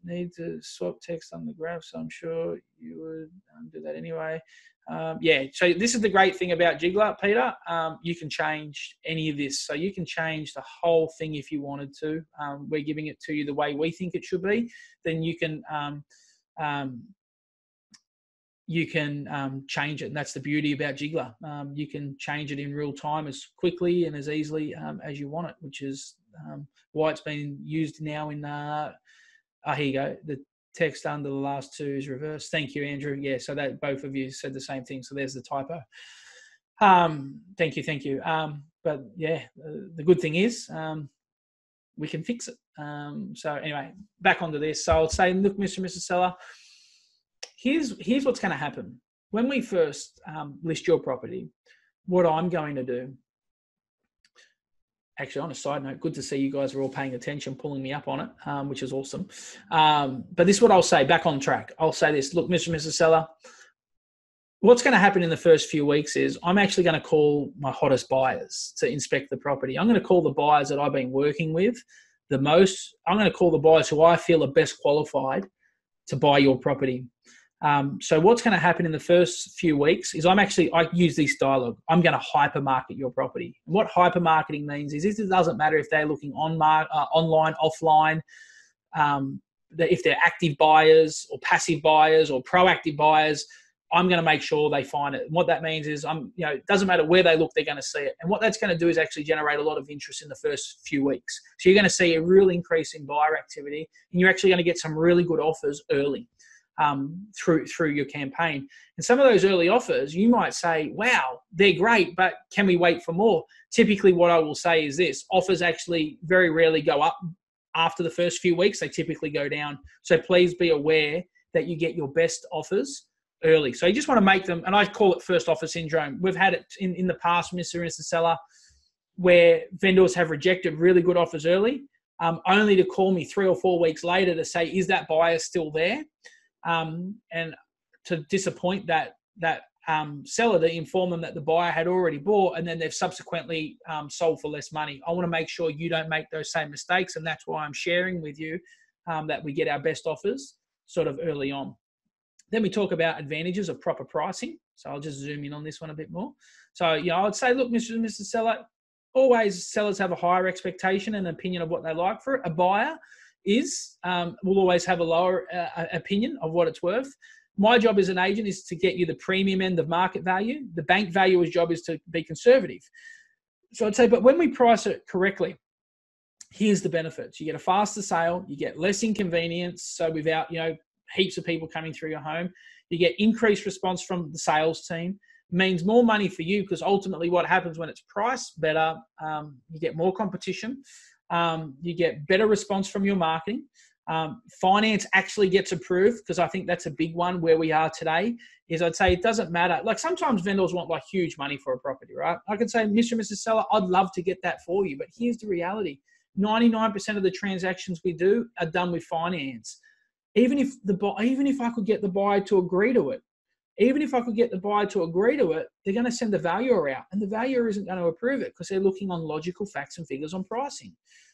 Need to swap text on the graph, so I'm sure you would do that anyway. Yeah, so this is the great thing about Jigglar, Peter. You can change any of this. So you can change the whole thing if you wanted to. We're giving it to you the way we think it should be. Then you can change it, and that's the beauty about Jigglar. You can change it in real time as quickly and as easily as you want it, which is why it's been used now in here you go. The text under the last two is reversed. Thank you, Andrew. Yeah, so that both of you said the same thing. So there's the typo. Thank you. But yeah, the good thing is we can fix it. So anyway, back onto this. So I'll say, look, Mr. and Mrs. Seller, here's what's going to happen. When we first list your property, what I'm going to do, actually, on a side note, good to see you guys are all paying attention, pulling me up on it, which is awesome. But this is what I'll say, back on track. I'll say this, look, Mr. and Mrs. Seller, what's going to happen in the first few weeks is I'm actually going to call my hottest buyers to inspect the property. I'm going to call the buyers that I've been working with the most. I'm going to call the buyers who I feel are best qualified to buy your property. So what's going to happen in the first few weeks is I use this dialogue. I'm going to hypermarket your property. And what hypermarketing means is it doesn't matter if they're looking online, offline, if they're active buyers or passive buyers or proactive buyers. I'm going to make sure they find it. And what that means is it doesn't matter where they look, they're going to see it. And what that's going to do is actually generate a lot of interest in the first few weeks. So you're going to see a real increase in buyer activity, and you're actually going to get some really good offers early. Through your campaign. And some of those early offers, you might say, wow, they're great, but can we wait for more? Typically what I will say is this: offers actually very rarely go up after the first few weeks. They typically go down. So please be aware that you get your best offers early. So you just want to make them, and I call it first offer syndrome. We've had it in the past, Mr. and Mrs. Seller, where vendors have rejected really good offers early, only to call me 3 or 4 weeks later to say, is that buyer still there? And to disappoint that seller, to inform them that the buyer had already bought and then they've subsequently sold for less money. I want to make sure you don't make those same mistakes, and that's why I'm sharing with you that we get our best offers sort of early on. Then we talk about advantages of proper pricing. So I'll just zoom in on this one a bit more. So I would say, look, Mr. and Mrs. Seller, always sellers have a higher expectation and opinion of what they like for it. A buyer will always have a lower opinion of what it's worth. My job as an agent is to get you the premium end of market value. The bank valuer's job is to be conservative. So I'd say, but when we price it correctly, here's the benefits. You get a faster sale, you get less inconvenience. So without, heaps of people coming through your home, you get increased response from the sales team. Means more money for you, because ultimately what happens when it's priced better, you get more competition. You get better response from your marketing. Finance actually gets approved, because I think that's a big one where we are today. Is I'd say it doesn't matter. Like sometimes vendors want like huge money for a property, right? I could say, Mr. and Mrs. Seller, I'd love to get that for you. But here's the reality. 99% of the transactions we do are done with finance. Even if I could get the buyer to agree to it, they're going to send the valuer out, and the valuer isn't going to approve it because they're looking on logical facts and figures on pricing.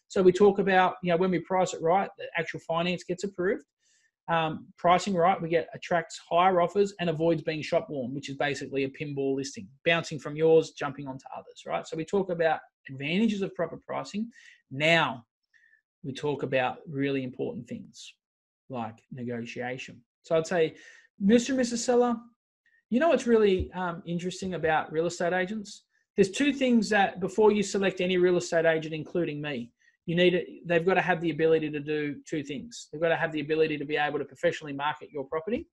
So we talk about, when we price it right, the actual finance gets approved. Pricing right, attracts higher offers and avoids being shop worn, which is basically a pinball listing, bouncing from yours, jumping onto others, right? So we talk about advantages of proper pricing. Now we talk about really important things like negotiation. So I'd say, Mr. and Mrs. Seller, what's really interesting about real estate agents? There's two things that before you select any real estate agent, including me, they've got to have the ability to do two things. They've got to have the ability to be able to professionally market your property,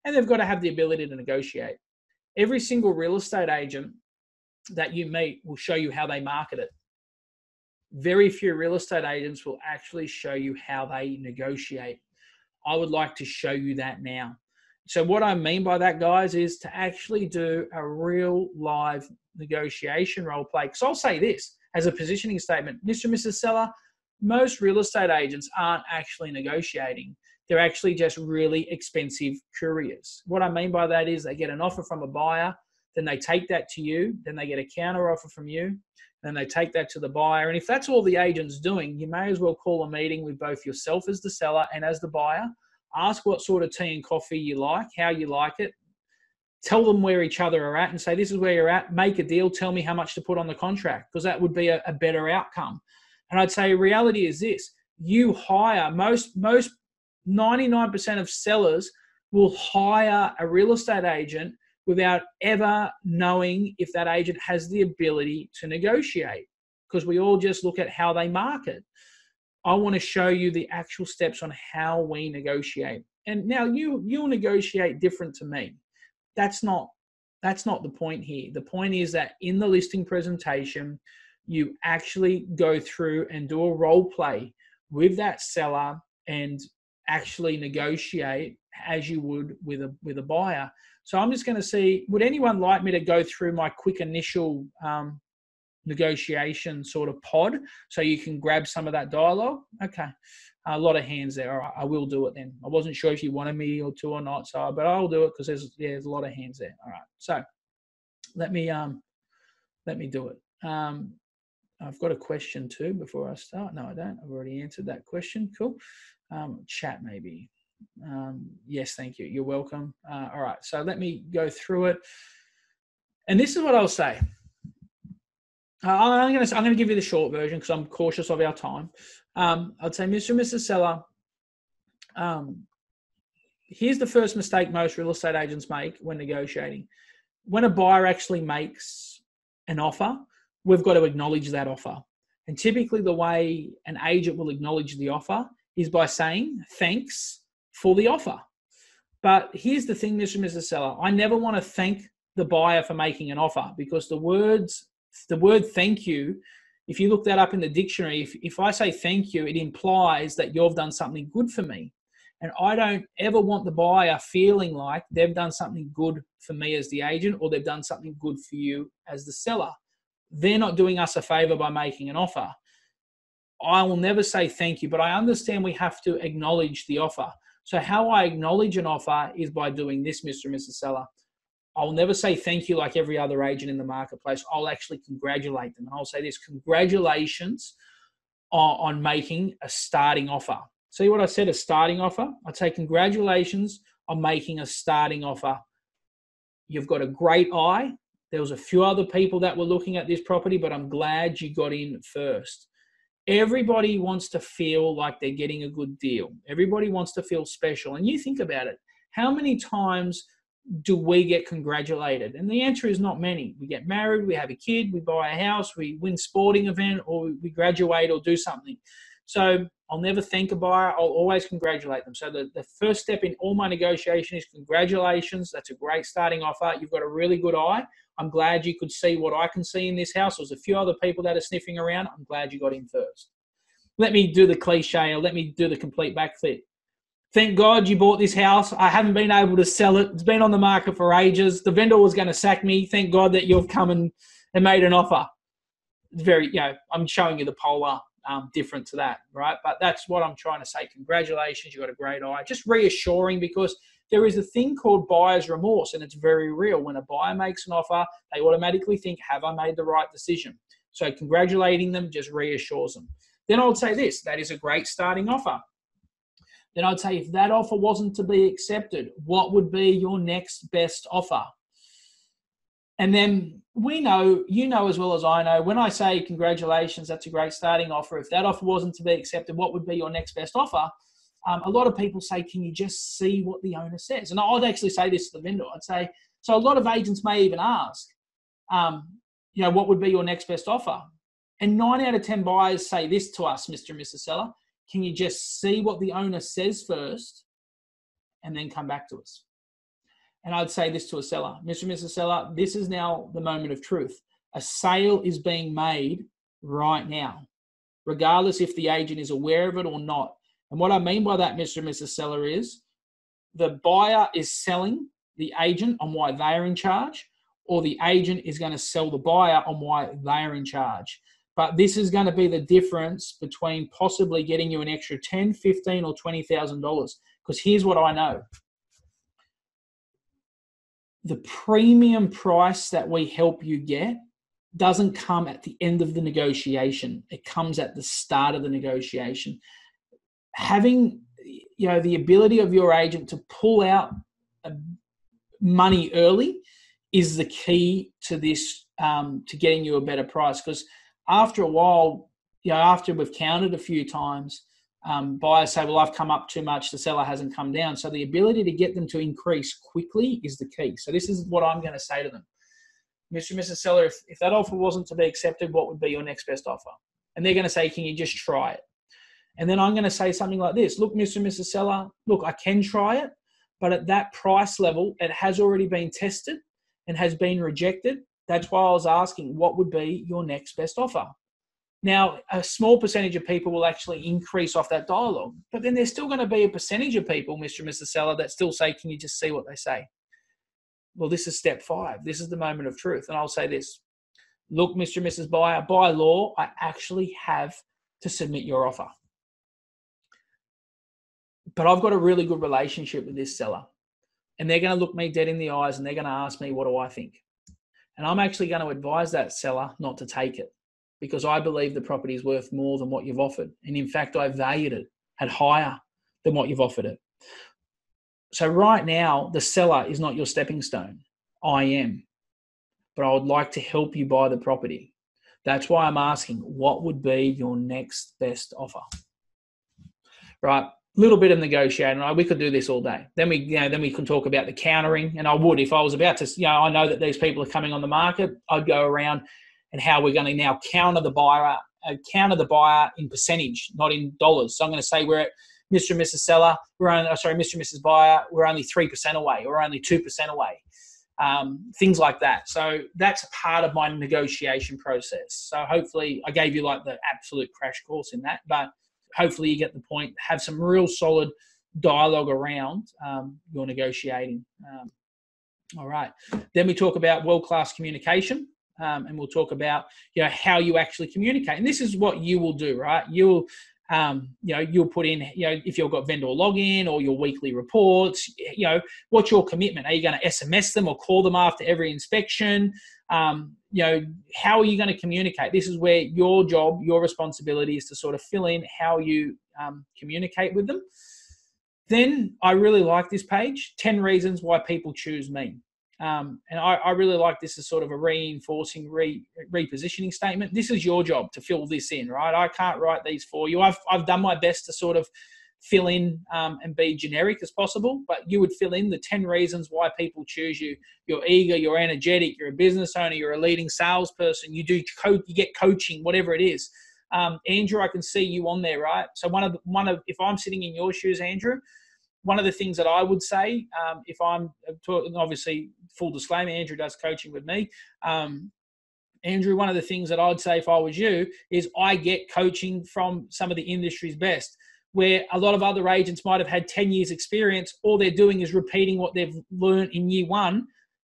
and they've got to have the ability to negotiate. Every single real estate agent that you meet will show you how they market it. Very few real estate agents will actually show you how they negotiate. I would like to show you that now. So what I mean by that, guys, is to actually do a real live negotiation role play. Because I'll say this as a positioning statement, Mr. and Mrs. Seller, most real estate agents aren't actually negotiating. They're actually just really expensive couriers. What I mean by that is they get an offer from a buyer, then they take that to you, then they get a counter offer from you, then they take that to the buyer. And if that's all the agent's doing, you may as well call a meeting with both yourself as the seller and as the buyer. Ask what sort of tea and coffee you like, how you like it. Tell them where each other are at and say, this is where you're at. Make a deal. Tell me how much to put on the contract, because that would be a better outcome. And I'd say reality is this. You hire, most 99% of sellers will hire a real estate agent without ever knowing if that agent has the ability to negotiate, because we all just look at how they market. I want to show you the actual steps on how we negotiate. And now you'll negotiate different to me. That's not the point here. The point is that in the listing presentation, you actually go through and do a role play with that seller and actually negotiate as you would with a buyer. So I'm just going to see, would anyone like me to go through my quick initial negotiation sort of pod so you can grab some of that dialogue? Okay. A lot of hands there. All right, I will do it then. I wasn't sure if you wanted me to or not, but I'll do it because there's a lot of hands there. All right. So let me do it. I've got a question too before I start. No, I don't. I've already answered that question. Cool. Chat maybe. Yes, thank you. You're welcome. All right. So let me go through it. And this is what I'll say. I'm going to give you the short version because I'm cautious of our time. I'd say, Mr. and Mrs. Seller, here's the first mistake most real estate agents make when negotiating. When a buyer actually makes an offer, we've got to acknowledge that offer. And typically the way an agent will acknowledge the offer is by saying thanks for the offer. But here's the thing, Mr. and Mrs. Seller, I never want to thank the buyer for making an offer, because the word thank you, if you look that up in the dictionary, if I say thank you, it implies that you've done something good for me. And I don't ever want the buyer feeling like they've done something good for me as the agent, or they've done something good for you as the seller. They're not doing us a favor by making an offer. I will never say thank you, but I understand we have to acknowledge the offer. So how I acknowledge an offer is by doing this, Mr. and Mrs. Seller. I'll never say thank you like every other agent in the marketplace. I'll actually congratulate them. And I'll say this, congratulations on making a starting offer. See what I said, a starting offer? I'd say congratulations on making a starting offer. You've got a great eye. There was a few other people that were looking at this property, but I'm glad you got in first. Everybody wants to feel like they're getting a good deal. Everybody wants to feel special. And you think about it, how many times do we get congratulated? And the answer is not many. We get married, we have a kid, we buy a house, we win sporting event, or we graduate or do something. So I'll never thank a buyer. I'll always congratulate them. So the first step in all my negotiation is congratulations. That's a great starting offer. You've got a really good eye. I'm glad you could see what I can see in this house. There's a few other people that are sniffing around. I'm glad you got in first. Let me do the cliche, or let me do the complete backflip. Thank God you bought this house. I haven't been able to sell it. It's been on the market for ages. The vendor was going to sack me. Thank God that you've come and made an offer. It's very, I'm showing you the polar different to that, right? But that's what I'm trying to say. Congratulations, you got a great eye. Just reassuring, because there is a thing called buyer's remorse, and it's very real. When a buyer makes an offer, they automatically think, have I made the right decision? So congratulating them just reassures them. Then I would say this, that is a great starting offer. Then I'd say, if that offer wasn't to be accepted, what would be your next best offer? And then we know, you know as well as I know, when I say congratulations, that's a great starting offer. If that offer wasn't to be accepted, what would be your next best offer? A lot of people say, can you just see what the owner says? And I'd actually say this to the vendor. I'd say, so a lot of agents may even ask, what would be your next best offer? And 9 out of 10 buyers say this to us, Mr. and Mrs. Seller, can you just see what the owner says first and then come back to us? And I'd say this to a seller, Mr. and Mrs. Seller, this is now the moment of truth. A sale is being made right now, regardless if the agent is aware of it or not. And what I mean by that, Mr. and Mrs. Seller, is the buyer is selling the agent on why they're in charge, or the agent is going to sell the buyer on why they're in charge. But this is going to be the difference between possibly getting you an extra $10, $15, or $20,000. Because here's what I know. The premium price that we help you get doesn't come at the end of the negotiation. It comes at the start of the negotiation. Having, the ability of your agent to pull out money early is the key to this, to getting you a better price. Because after a while, after we've counted a few times, buyers say, well, I've come up too much, the seller hasn't come down. So the ability to get them to increase quickly is the key. So this is what I'm going to say to them. Mr. and Mrs. Seller, if that offer wasn't to be accepted, what would be your next best offer? And they're going to say, can you just try it? And then I'm going to say something like this. Look, Mr. and Mrs. Seller, look, I can try it, but at that price level, it has already been tested and has been rejected. That's why I was asking, what would be your next best offer? Now, a small percentage of people will actually increase off that dialogue, but then there's still going to be a percentage of people, Mr. and Mrs. Seller, that still say, can you just see what they say? Well, this is step 5. This is the moment of truth. And I'll say this. Look, Mr. and Mrs. Buyer, by law, I actually have to submit your offer. But I've got a really good relationship with this seller. And they're going to look me dead in the eyes and they're going to ask me, what do I think? And I'm actually going to advise that seller not to take it, because I believe the property is worth more than what you've offered. And in fact, I valued it at higher than what you've offered it. So right now, the seller is not your stepping stone. I am. But I would like to help you buy the property. That's why I'm asking, what would be your next best offer? Right? Little bit of negotiating. Right? We could do this all day. Then we can talk about the countering. And I would, if I was about to, I know that these people are coming on the market. I'd go around and how we're going to now counter the buyer in percentage, not in dollars. So I'm going to say we're at Mr. and Mrs. Seller, Mr. and Mrs. Buyer, we're only 3% away, or only 2% away. Things like that. So that's part of my negotiation process. So hopefully I gave you like the absolute crash course in that, but hopefully you get the point. Have some real solid dialogue around your negotiating. All right. Then we talk about world-class communication. And we'll talk about, how you actually communicate. And this is what you will do, right? You'll put in, if you've got vendor login or your weekly reports, what's your commitment? Are you going to SMS them or call them after every inspection? How are you going to communicate? This is where your job, your responsibility is to sort of fill in how you communicate with them. Then I really like this page, 10 reasons why people choose me. And I really like this as sort of a reinforcing, repositioning statement. This is your job to fill this in, right? I can't write these for you. I've done my best to sort of fill in and be generic as possible, but you would fill in the 10 reasons why people choose you. You're eager, you're energetic, you're a business owner, you're a leading salesperson, you get coaching, whatever it is. Andrew, I can see you on there, right? So if I'm sitting in your shoes, Andrew, one of the things that I would say, if I'm talking, obviously, full disclaimer, Andrew does coaching with me. Andrew, one of the things that I'd say if I was you is I get coaching from some of the industry's best, where a lot of other agents might have had 10 years experience. All they're doing is repeating what they've learned in year one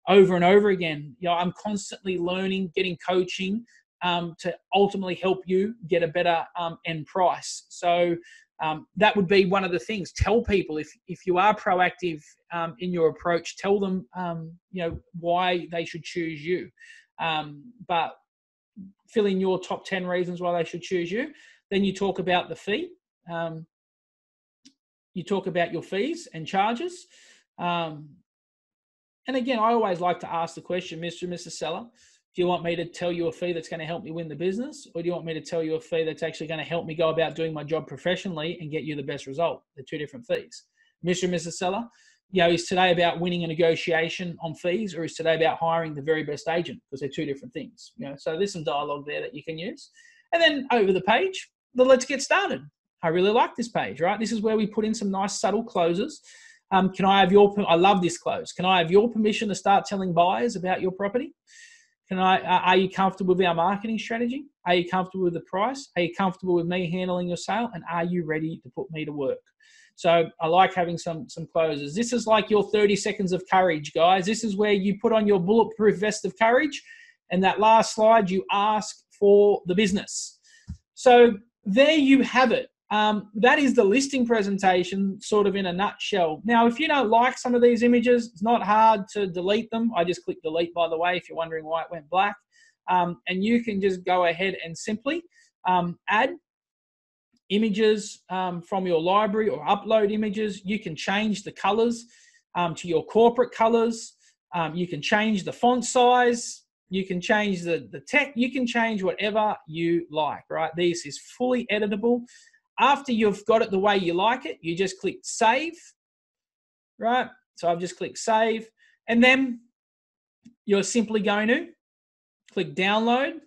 over and over again. I'm constantly learning, getting coaching to ultimately help you get a better end price. So that would be one of the things. Tell people if you are proactive in your approach, tell them why they should choose you. But fill in your top 10 reasons why they should choose you. Then you talk about the fee. You talk about your fees and charges. And again, I always like to ask the question, Mr. and Mrs. Seller, do you want me to tell you a fee that's going to help me win the business? Or do you want me to tell you a fee that's actually going to help me go about doing my job professionally and get you the best result? They're two different fees. Mr. and Mrs. Seller, is today about winning a negotiation on fees, or is today about hiring the very best agent? Because they're two different things. So there's some dialogue there that you can use. And then over the page, let's get started. I really like this page, right? This is where we put in some nice subtle closes. Can I have I love this close. Can I have your permission to start telling buyers about your property? Are you comfortable with our marketing strategy? Are you comfortable with the price? Are you comfortable with me handling your sale? And are you ready to put me to work? So I like having some closes. This is like your 30 seconds of courage, guys. This is where you put on your bulletproof vest of courage. And that last slide, you ask for the business. So there you have it. That is the listing presentation sort of in a nutshell. Now, if you don't like some of these images, it's not hard to delete them. I just click delete, by the way, if you're wondering why it went black. And you can just go ahead and simply add images from your library or upload images. You can change the colors to your corporate colors. You can change the font size. You can change the text. You can change whatever you like, right? This is fully editable. After you've got it the way you like it, you just click save, right? So I've just clicked save. And then you're simply going to click download.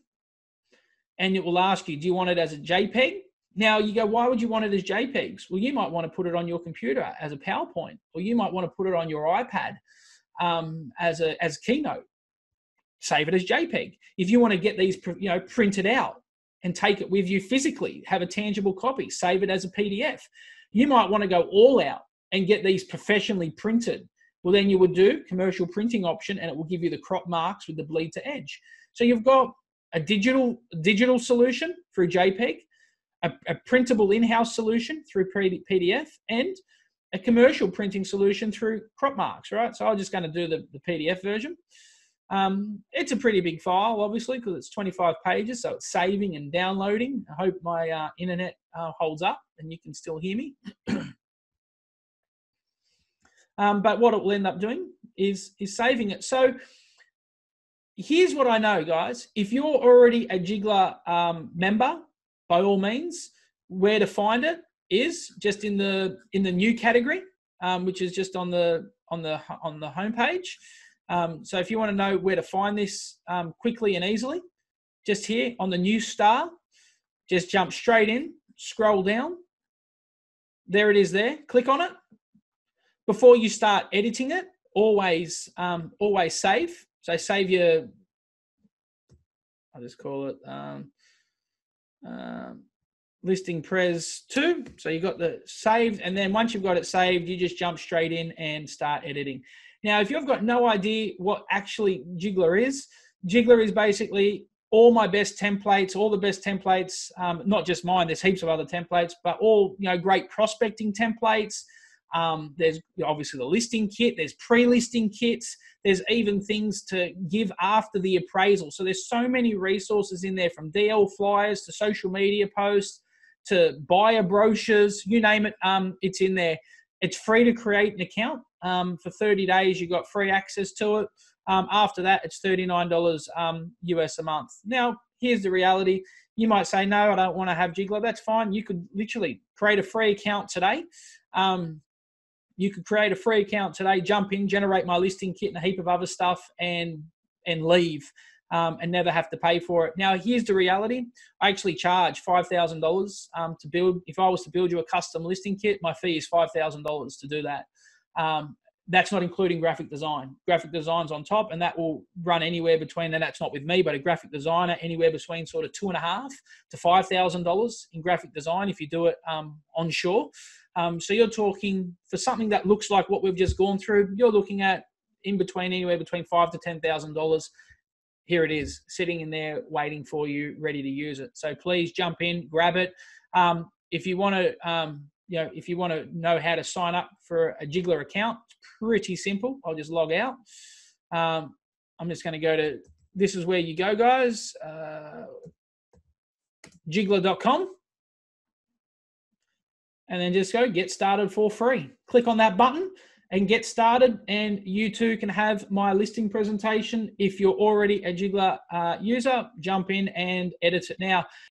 And it will ask you, do you want it as a JPEG? Now you go, why would you want it as JPEGs? Well, you might want to put it on your computer as a PowerPoint, or you might want to put it on your iPad as Keynote. Save it as JPEG. If you want to get these, printed out and take it with you physically, have a tangible copy, save it as a PDF. You might want to go all out and get these professionally printed. Well, then you would do commercial printing option, and it will give you the crop marks with the bleed to edge. So you've got a digital solution through JPEG, a printable in-house solution through PDF, and a commercial printing solution through crop marks, right? So I'm just going to do the PDF version. It's a pretty big file, obviously, because it's 25 pages, so it's saving and downloading. I hope my internet holds up and you can still hear me. But what it will end up doing is saving it. So here's what I know, guys. If you're already a Jigglar member, by all means, where to find it is just in the new category, which is just on the homepage. So if you want to know where to find this quickly and easily, just here on the new star, just jump straight in, scroll down. There it is there. Click on it. Before you start editing it, always save. So save your, I'll just call it listing pres 2. So you got the saved, and then once you've got it saved, you just jump straight in and start editing. Now, if you've got no idea what actually Jigglar is basically all my best templates, all the best templates, not just mine, there's heaps of other templates, but all, great prospecting templates. There's obviously the listing kit, there's pre-listing kits, there's even things to give after the appraisal. So there's so many resources in there, from DL flyers to social media posts to buyer brochures, you name it, it's in there. It's free to create an account. For 30 days, you got free access to it. After that, it's $39 US a month. Now, here's the reality. You might say, no, I don't want to have Jigglar. That's fine. You could literally create a free account today. You could create a free account today, jump in, generate my listing kit and a heap of other stuff, and leave and never have to pay for it. Now, here's the reality. I actually charge $5,000 to build. If I was to build you a custom listing kit, my fee is $5,000 to do that. That's not including graphic design. Graphic design's on top, and that will run anywhere between, and that's not with me, but a graphic designer, anywhere between sort of $2,500 to $5,000 in graphic design if you do it onshore. So you're talking, for something that looks like what we've just gone through, you're looking at anywhere between $5,000 to $10,000. Here it is, sitting in there waiting for you, ready to use it. So please jump in, grab it. If you want to, if you want to know how to sign up for a Jigglar account, it's pretty simple. I'll just log out. I'm just going to go to, this is where you go, guys, jigglar.com. And then just go get started for free. Click on that button and get started, and you too can have my listing presentation. If you're already a Jigglar user, jump in and edit it now.